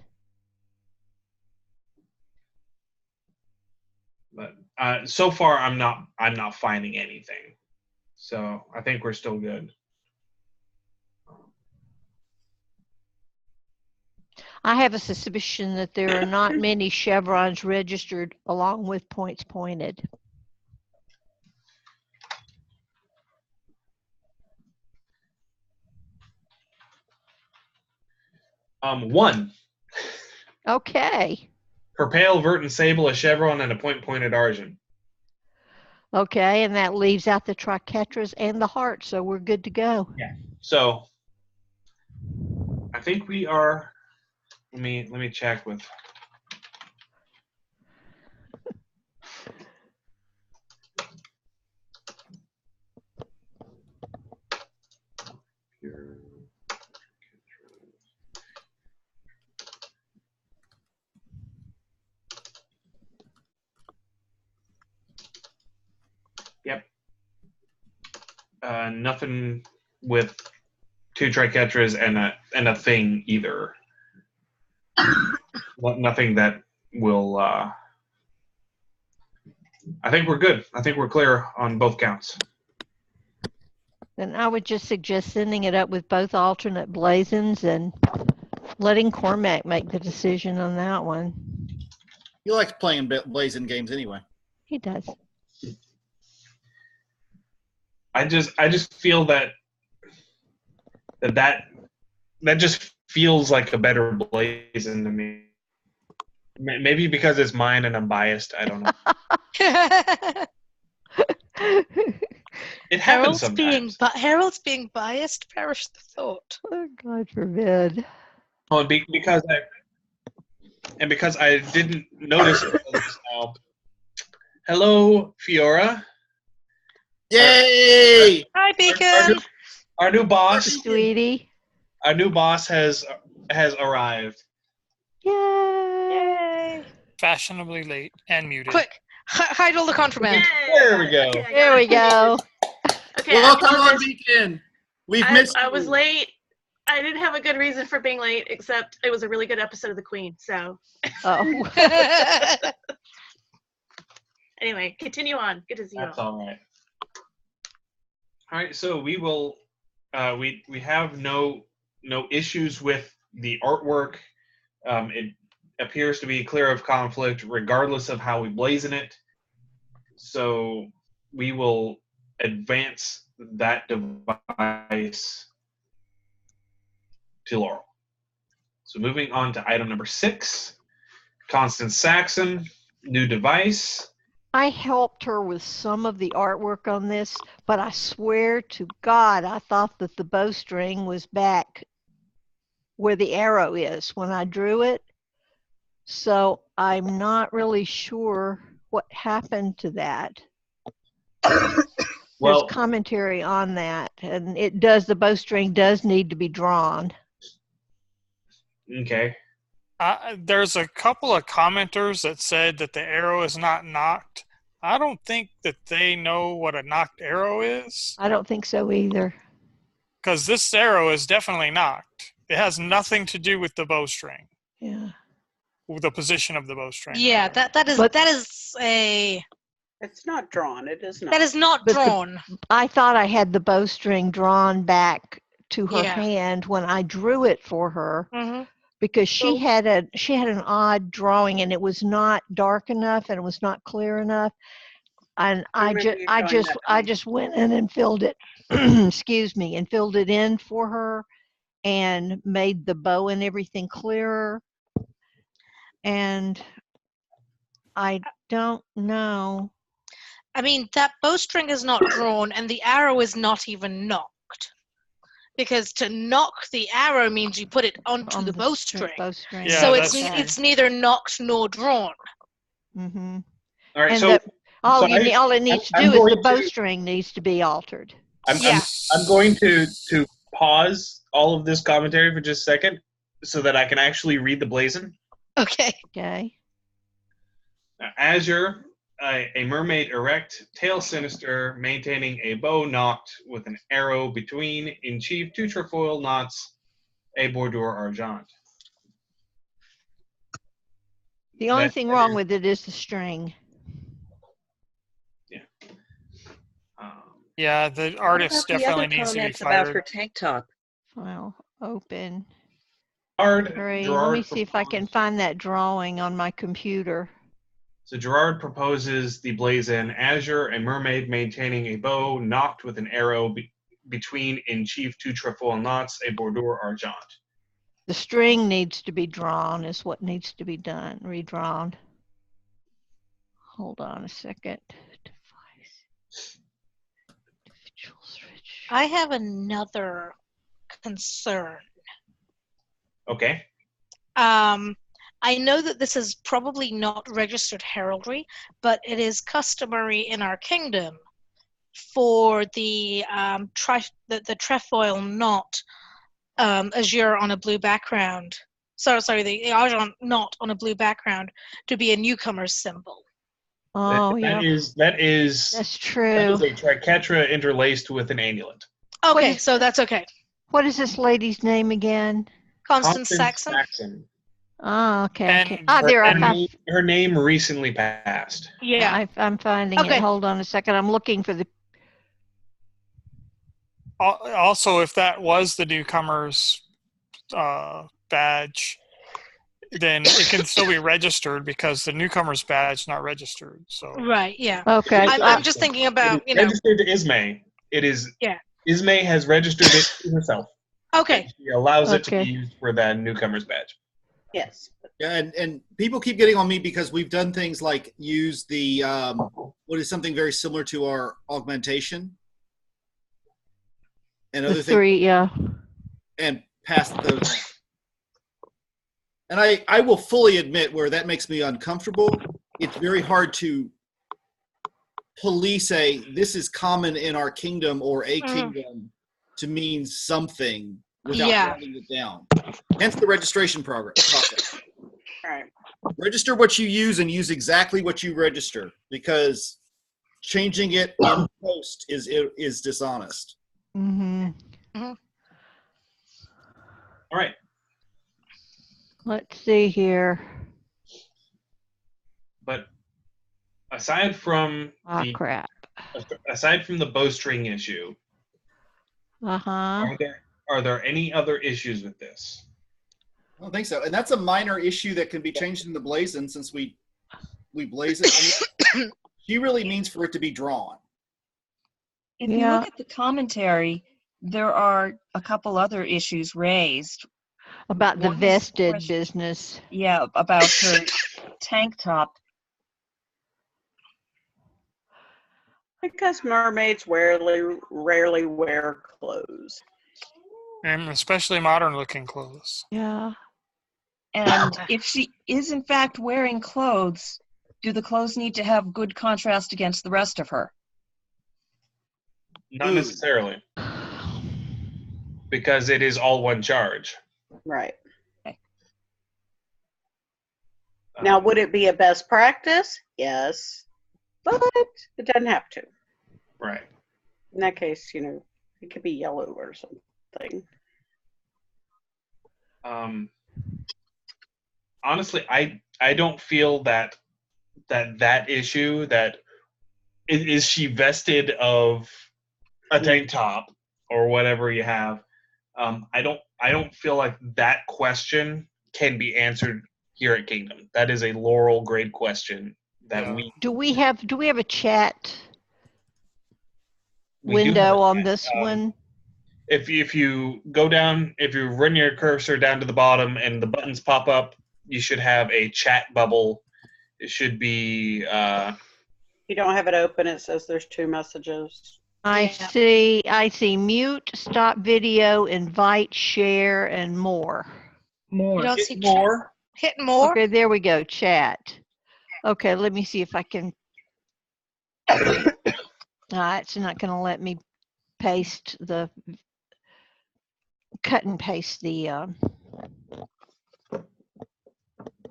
But so far, I'm not finding anything. So I think we're still good. I have a suspicion that there are not many chevrons registered along with points pointed. One. Okay. Per pale, vert, and sable, a chevron, and a point pointed argent. Okay, and that leaves out the triquetras and the heart, so we're good to go. Yeah. So I think we are. Let me check with. Yep. Nothing with two triquetras and a thing either. Nothing that will. I think we're good. I think we're clear on both counts. Then I would just suggest sending it up with both alternate blazons and letting Cormac make the decision on that one. He likes playing blazon games anyway. He does. I just feel that just feels like a better blazon to me. Maybe because it's mine and I'm biased. I don't know. It happens sometimes. Harold's being biased. Perish the thought. Oh, God forbid. Oh, and because I didn't notice it just now. Hello, Fiora. Yay! Hi, Beacon. Our new boss, sweetie. Our new boss has arrived. Yay! Fashionably late and muted. Quick, hide all the contraband. There we go. There we go. Okay, Welcome on, Beacon. We've missed. I was late. I didn't have a good reason for being late, except it was a really good episode of The Queen. So. Oh. Anyway, continue on. Good to see you. That's all right. All right, so we will. We have no issues with the artwork. It appears to be clear of conflict, regardless of how we blazon it. So we will advance that device to Laurel. So moving on to item number 6, Constance Saxon, new device. I helped her with some of the artwork on this, but I swear to God, I thought that the bowstring was back where the arrow is when I drew it. So I'm not really sure what happened to that. There's Well, commentary on that, and it does, the bowstring does need to be drawn. okay. There's a couple of commenters that said that the arrow is not knocked. I don't think that they know what a knocked arrow is, I don't think so either. because this arrow is definitely knocked. It has nothing to do with the bowstring, Yeah. with the position of the bowstring. Yeah, rather. that is a It's not drawn. It is not. that is not But drawn. I thought I had the bowstring drawn back to her Yeah. hand when I drew it for her, hmm because she had an odd drawing, and it was not dark enough and it was not clear enough. And I just went in and filled it, excuse me, and filled it in for her and made the bow and everything clearer. And I don't know. I mean, that bowstring is not drawn, and the arrow is not even knocked. Because to knock the arrow means you put it onto On the the bowstring. bowstring. Yeah, So that's it's neither knocked nor drawn. Mm-hmm. All right. And So all so all it needs to I'm do is the going to- bowstring needs to be altered. I'm going to pause all of this commentary for just a second so that I can actually read the blazon. Okay. Okay. Azure, a mermaid erect, tail sinister, maintaining a bow knocked with an arrow between, in chief, 2 trefoil knots, a bordure argent. The only That- thing that wrong is- with it is the string. Yeah, the artist definitely needs to be about her fired. tank top? File open. Gerard, Let Gerard me see if I can find that drawing on my computer. So Gerard proposes the blazon: Azure, a mermaid maintaining a bow knocked with an arrow between, in chief, 2 trefoil knots, a bordure argent. The string needs to be drawn is what needs to be done, redrawn. Hold on a second. I have another concern. Okay. I know that this is probably not registered heraldry, but it is customary in our kingdom for the trefoil knot azure on a blue background. Sorry, the argent knot on a blue background to be a newcomer's symbol. Oh, yeah. That is That's true. That is a triquetra interlaced with an annulet. Okay, so that's okay. What is this lady's name again? Constance Saxon. Oh, okay. And Her name recently passed. Yeah. I'm finding it. Hold on a second. I'm looking for the. Also, if that was the newcomer's badge, then it can still be registered because the newcomer's badge is not registered. So right, yeah. Okay. I'm just thinking about registered to Ismay. It is. Yeah. Ismay has registered it to herself. Okay. She allows it to be used for that newcomer's badge. Yes. Yeah, and people keep getting on me because we've done things like use the what is something very similar to our augmentation and other things. And pass those. And I will fully admit where that makes me uncomfortable. It's very hard to police this is common in our kingdom or a kingdom to mean something without writing it down. Hence the registration process. Right. Register what you use and use exactly what you register, because changing it in post is dishonest. Mm-hmm. Mm-hmm. All right. Let's see here. But aside from crap. Aside from the bowstring issue, are there any other issues with this? I don't think so. And that's a minor issue that can be changed in the blazon since we blaze it. She really means for it to be drawn. If you look at the commentary, there are a couple other issues raised. About the vested business. Yeah, about her tank top. Because mermaids rarely wear clothes. And especially modern looking clothes. Yeah. And if she is in fact wearing clothes, do the clothes need to have good contrast against the rest of her? Not necessarily, because it is all one charge. Right. Okay. Now, would it be a best practice? Yes. But it doesn't have to. Right. In that case, it could be yellow or something. Honestly, I don't feel that issue, that is she vested of a tank top or whatever you have. I don't feel like that question can be answered here at Kingdom. That is a Laurel grade question that Yeah. we Do we have a chat we do have window a on chat. this one? If you go down, if you run your cursor down to the bottom and the buttons pop up, you should have a chat bubble. It should be If you don't have it open, it says there's 2 messages. I see mute, stop video, invite, share, and more. You don't see more. Hit more. Okay, there we go, chat. Okay, let me see if I can. It's not going to let me cut and paste the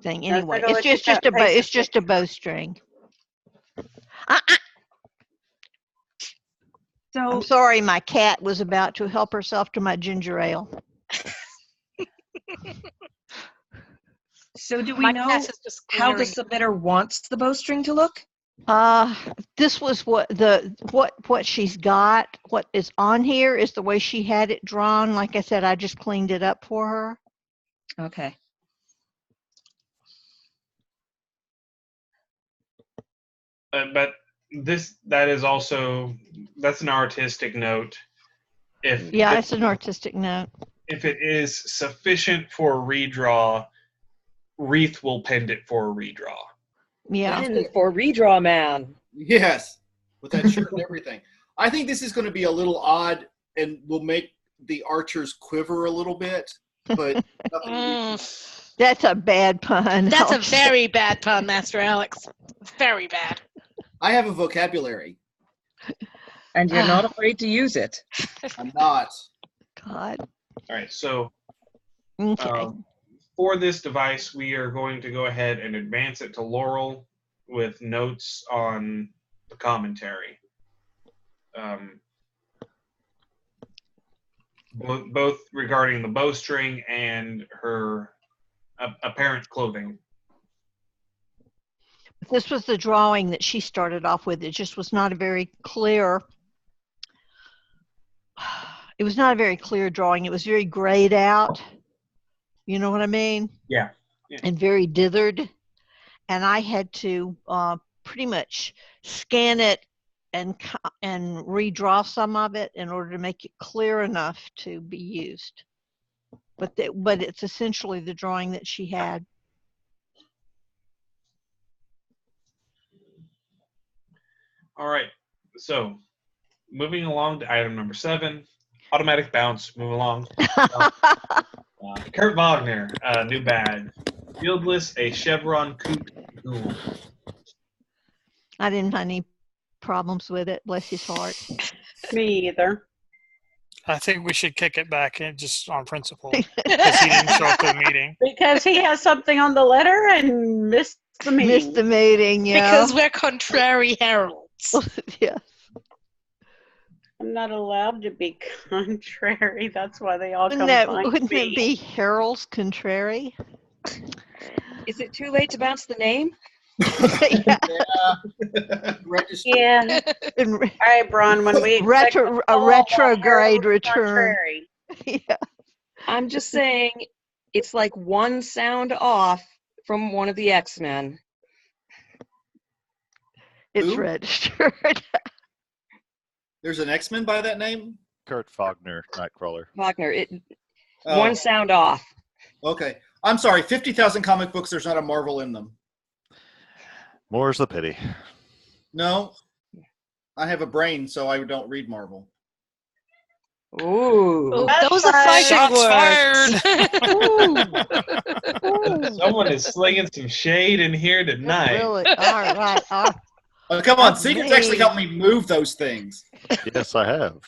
thing. Anyway, it's just a bowstring. I'm So, sorry, my cat was about to help herself to my ginger ale. so do we My know cat is just how the glaring. submitter wants the bowstring to look? This was what she's got. What is on here is the way she had it drawn. Like I said, I just cleaned it up for her. Okay. But that is also, that's an artistic note. Yeah, it's an artistic note. If it is sufficient for a redraw, Wreath will pend it for a redraw. Yeah. And for redraw man. Yes, with that shirt and everything. I think this is going to be a little odd and will make the archers quiver a little bit, but nothing. That's a bad pun. That's a very bad pun, Master Alex. Very bad. I have a vocabulary. And you're not afraid to use it. I'm not. God. All right, so Okay. for this device, we are going to go ahead and advance it to Laurel with notes on the commentary. Both regarding the bowstring and her apparent clothing. This was the drawing that she started off with. It just was not a very clear. It was not a very clear drawing. It was very grayed out. You know what I mean? Yeah. And very dithered. And I had to pretty much scan it and redraw some of it in order to make it clear enough to be used. But it's essentially the drawing that she had. All right, so moving along to item number 7, automatic bounce. Move along. Kurt Wagner, new bag. Fieldless, a chevron coot ghoul. I didn't have any problems with it. Bless his heart. Me either. I think we should kick it back in just on principle because he didn't show up to the meeting. Because he has something on the letter and missed the meeting. Missed the meeting, yeah. Because we're contrary heralds. Yeah. I'm not allowed to be contrary. That's why they all come Wouldn't it be Harold's contrary? Is it too late to bounce the name? Yeah. Register. Yeah. All right, Bron, when we retrograde return. Yeah. I'm just saying it's like one sound off from one of the X-Men. It's Who? registered. There's an X-Men by that name? Kurt Wagner, Nightcrawler. Wagner, Oh. one sound off. Okay. I'm sorry, 50,000 comic books, there's not a Marvel in them. More's the pity. No. I have a brain, so I don't read Marvel. Ooh. Those are fighting Shots words. fired! Someone is slinging some shade in here tonight. Really? All right. Oh, come on, That's Secret's me. actually helped me move those things. Yes, I have.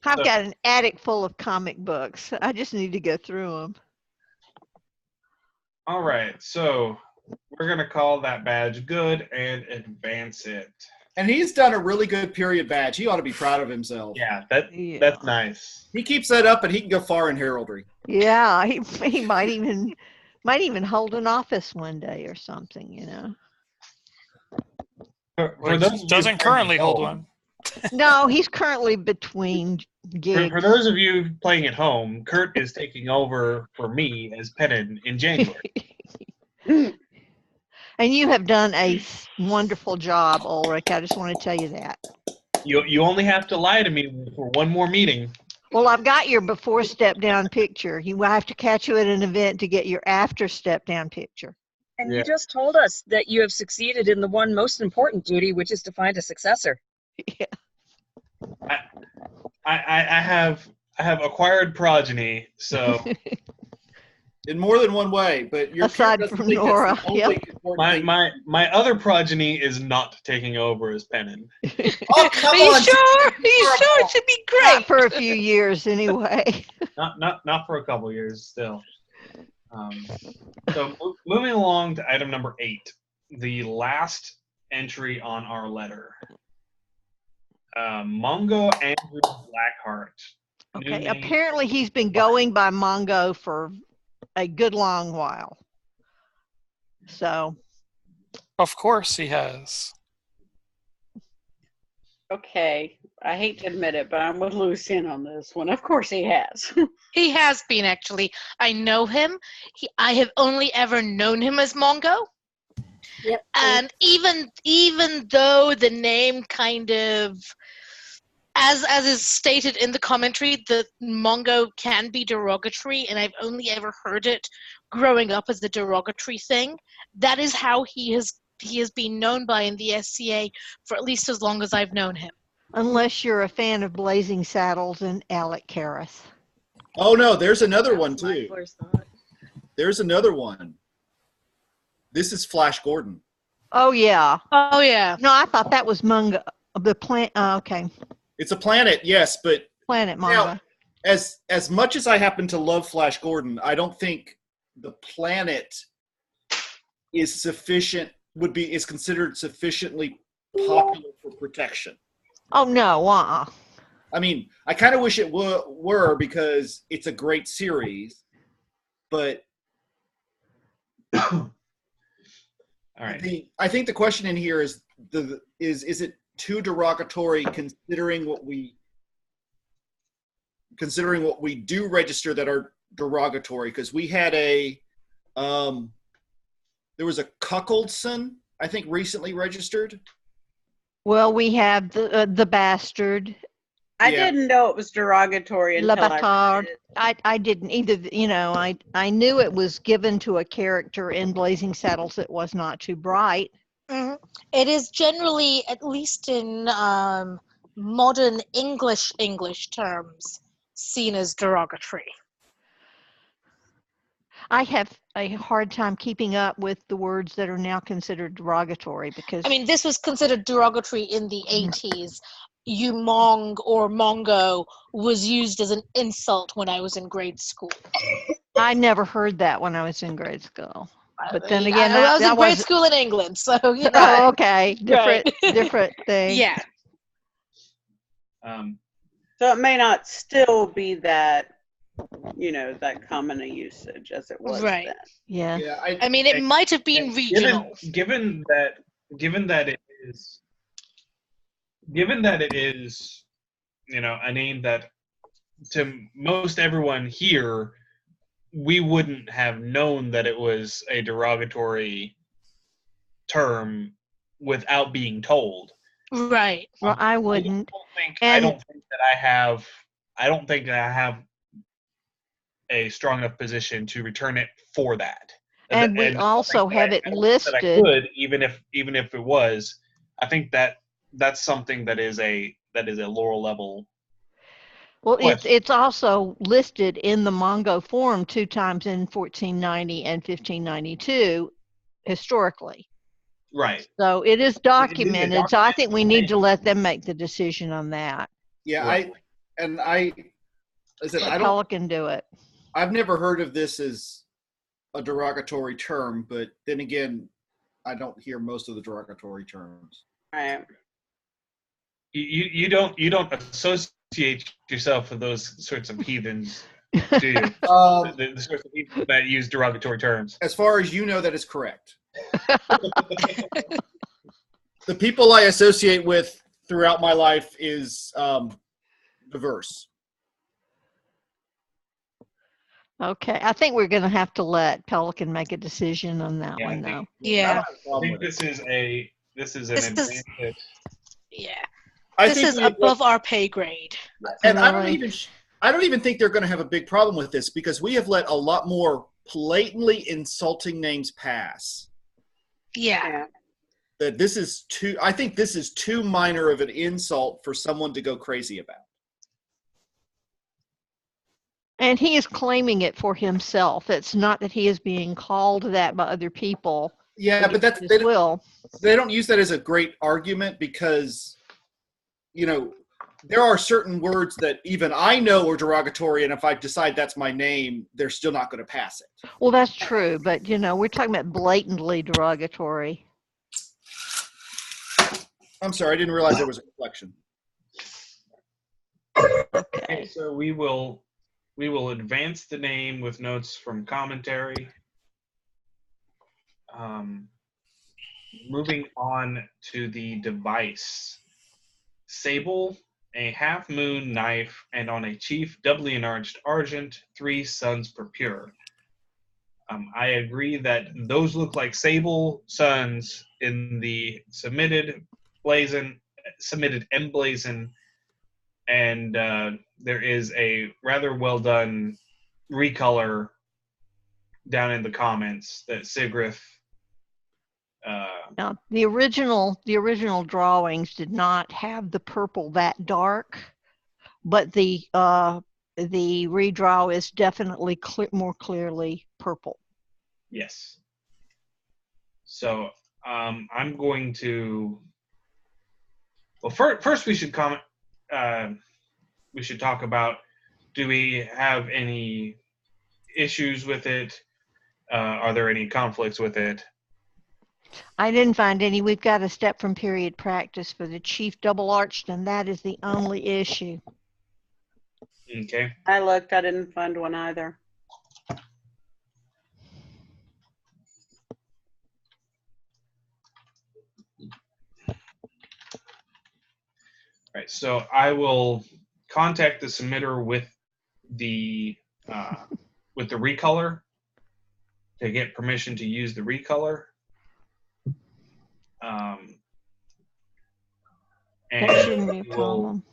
I've got an attic full of comic books. I just need to go through them. All right, so we're going to call that badge good and advance it. And he's done a really good period badge. He ought to be proud of himself. Yeah, that's nice. He keeps that up, and he can go far in heraldry. Yeah, he might even hold an office one day or something, you know. For those of you Doesn't currently playing at hold home- one. No, he's currently between gigs. For those of you playing at home, Kurt is taking over for me as Pennon in January. And you have done a wonderful job, Ulrich. I just want to tell you that. You only have to lie to me for one more meeting. Well, I've got your before step down picture. You will have to catch you at an event to get your after step down picture. And Yeah. you just told us that you have succeeded in the one most important duty, which is to find a successor. Yeah. I have acquired progeny, so In more than one way, but your Aside from Nora, my other progeny is not taking over as Pennon. Oh, come Are you on! sure? Are you sure? It should be Not great. for a few years, anyway. Not for a couple years still. So moving along to item number 8, the last entry on our letter. Mongo Andrew Blackheart. New Okay. name. Apparently, he's been going by Mongo for a good long while. So, Of course he has. Okay, I hate to admit it, but I'm with Lucien on this one. Of course he has. He has been, actually. I know him. I have only ever known him as Mongo. Yep. And even though the name kind of, as is stated in the commentary, that Mongo can be derogatory, and I've only ever heard it growing up as a derogatory thing. That is how he has been known by in the SCA for at least as long as I've known him. unless you're a fan of Blazing Saddles and Alec Karras. Oh no, there's another one That's my too. first thought. There's another one. This is Flash Gordon. Oh, yeah. Oh, yeah. No, I thought that was Mongo. The plant. Okay. It's a planet, yes, but Planet Mongo. now, as much as I happen to love Flash Gordon, I don't think the planet is considered sufficiently popular for protection. Oh, no. I mean, I kind of wish it were because it's a great series, but All right. I think the question in here is it too derogatory considering what we do register that are derogatory? Because we had there was a Cuckoldson, I think, recently registered. Well, we have the bastard. I Yeah. didn't know it was derogatory until I Labatard. read it. I didn't either. You know, I knew it was given to a character in Blazing Saddles that was not too bright. Mhm. It is generally, at least in modern English terms, seen as derogatory. I have a hard time keeping up with the words that are now considered derogatory because I mean, this was considered derogatory in the 80s. You Mong or Mongo was used as an insult when I was in grade school. I never heard that when I was in grade school. But then again, I was that in grade wasn't- school in England, so you know. Oh, okay. Different Right. different thing. Yeah. So it may not still be that, that common a usage as it was Right. then. Yeah. Yeah, I mean, it might have been regional. Given that it is, a name that to most everyone here, we wouldn't have known that it was a derogatory term without being told. Right. Well, I wouldn't. I don't think that I have a strong enough position to return it for that. And we I don't also think that have I- it I don't think that I listed. could, even if it was. I think that's something that is a lower level. Well, What? it's also listed in the Mongo form 2 times in 1490 and 1592 historically. Right. So it is It is a documented. So I think we need to document. let them make the decision on that. Yeah, Right. I said Let I don't. Pelican do it. I've never heard of this as a derogatory term, but then again, I don't hear most of the derogatory terms. Right. You don't associate yourself with those sorts of heathens, do you? The sorts of heathens that use derogatory terms. As far as you know, that is correct. The people I associate with throughout my life is diverse. Okay, I think we're going to have to let Pelican make a decision on that one, though. Yeah. I think this is an advantage. Yeah. I This think is we- above our pay grade. And I don't even think they're going to have a big problem with this because we have let a lot more blatantly insulting names pass. Yeah. That this is too. I think this is too minor of an insult for someone to go crazy about. And he is claiming it for himself. It's not that he is being called that by other people. Yeah, but that's they don't use that as a great argument because, there are certain words that even I know are derogatory, and if I decide that's my name, they're still not going to pass it. Well, that's true, but we're talking about blatantly derogatory. I'm sorry, I didn't realize there was a reflection. Okay, so we will advance the name with notes from commentary. Moving on to the device. Sable, a half-moon knife, and on a chief doubly enlarged argent, 3 suns per pure. I agree that those look like sable suns in the submitted emblazon, and there is a rather well done recolor down in the comments that Sigrith. Now, the original drawings did not have the purple that dark, but the redraw is definitely more clearly purple. Yes. So I'm going to. Well, first we should comment. We should talk about. Do we have any issues with it? Are there any conflicts with it? I didn't find any. We've got a step from period practice for the chief double arched, and that is the only issue. Okay. I looked. I didn't find one either. Right. So I will contact the submitter with the recolor to get permission to use the recolor. And that shouldn't be a problem.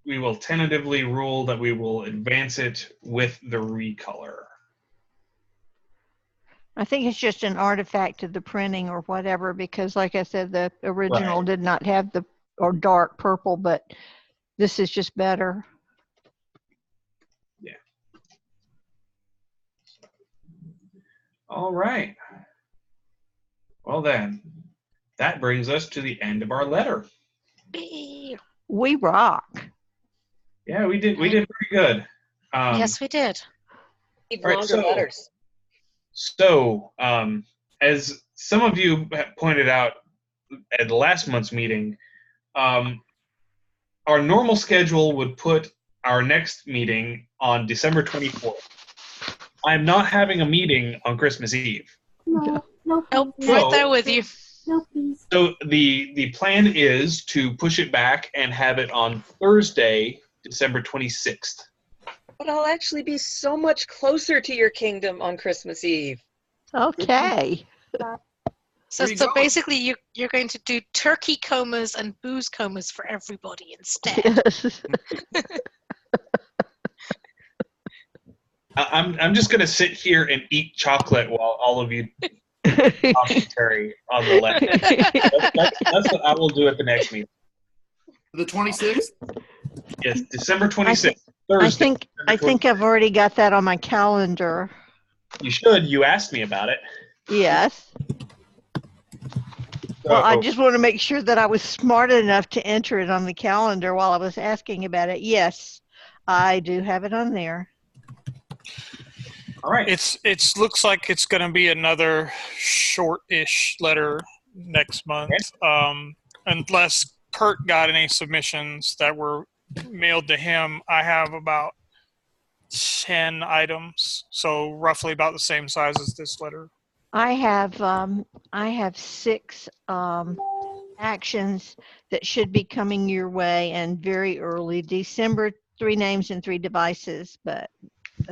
We will tentatively rule that we will advance it with the recolor. I think it's just an artifact of the printing or whatever, because like I said, the original did not have or dark purple, but this is just better. Yeah. All right. Well then, that brings us to the end of our letter. We rock. Yeah, we did pretty good. Yes, we did. Need Right, longer letters. So, as some of you pointed out at last month's meeting, our normal schedule would put our next meeting on December 24th. I'm not having a meeting on Christmas Eve. No, Nope, So- right there with you. no, please. So the plan is to push it back and have it on Thursday, December 26th. But I'll actually be so much closer to your kingdom on Christmas Eve. Okay. So, Where you so going? basically, you're going to do turkey comas and booze comas for everybody instead. Yes. I'm just going to sit here and eat chocolate while all of you commentary on the letter. That's what I will do at the next meeting. The 26th? Yes, December 26th. Thursday. I think I've already got that on my calendar. You should. You asked me about it. Yes. Well, I So- just want to make sure that I was smart enough to enter it on the calendar while I was asking about it. Yes, I do have it on there. All right. It's looks like it's going to be another short-ish letter next month, unless Kurt got any submissions that were mailed to him. I have about 10 items, so roughly about the same size as this letter. I have 6 actions that should be coming your way, and very early December. 3 names and 3 devices, but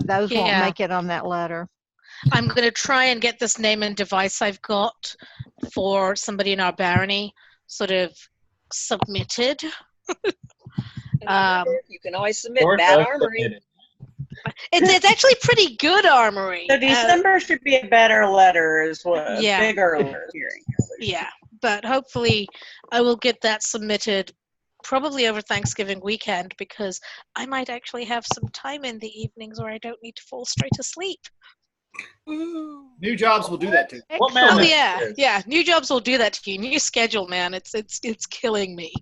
those won't Yeah. make it on that letter. I'm going to try and get this name and device I've got for somebody in our barony sort of submitted. You can always submit Or bad does armory. submit it. It's actually pretty good armory. So December should be a better letter as well. Yeah. Bigger letter hearing. Yeah, but hopefully I will get that submitted probably over Thanksgiving weekend, because I might actually have some time in the evenings where I don't need to fall straight asleep. New jobs will do that too. What Oh madness yeah, is? yeah. New jobs will do that to you. New schedule, man. It's killing me.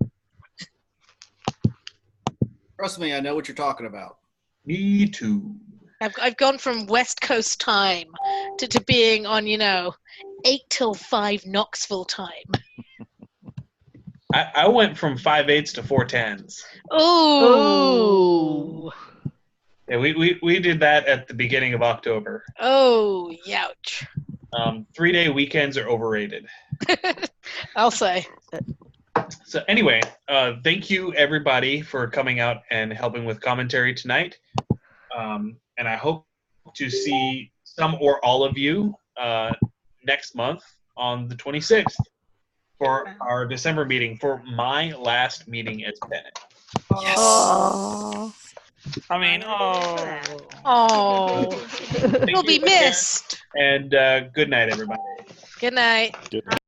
Trust me, I know what you're talking about. Me too. I've gone from West Coast time to being on 8 till 5 Knoxville time. I went from 5/8 to 4/10s. Oh. Yeah, we did that at the beginning of October. Oh, youch. 3-day weekends are overrated. I'll say. So anyway, thank you everybody for coming out and helping with commentary tonight. And I hope to see some or all of you next month on the 26th for our December meeting, for my last meeting as Bennett. Yes. Oh. I mean, Oh. Thank You'll be you again, missed. and good night, everybody. Good night. Good night.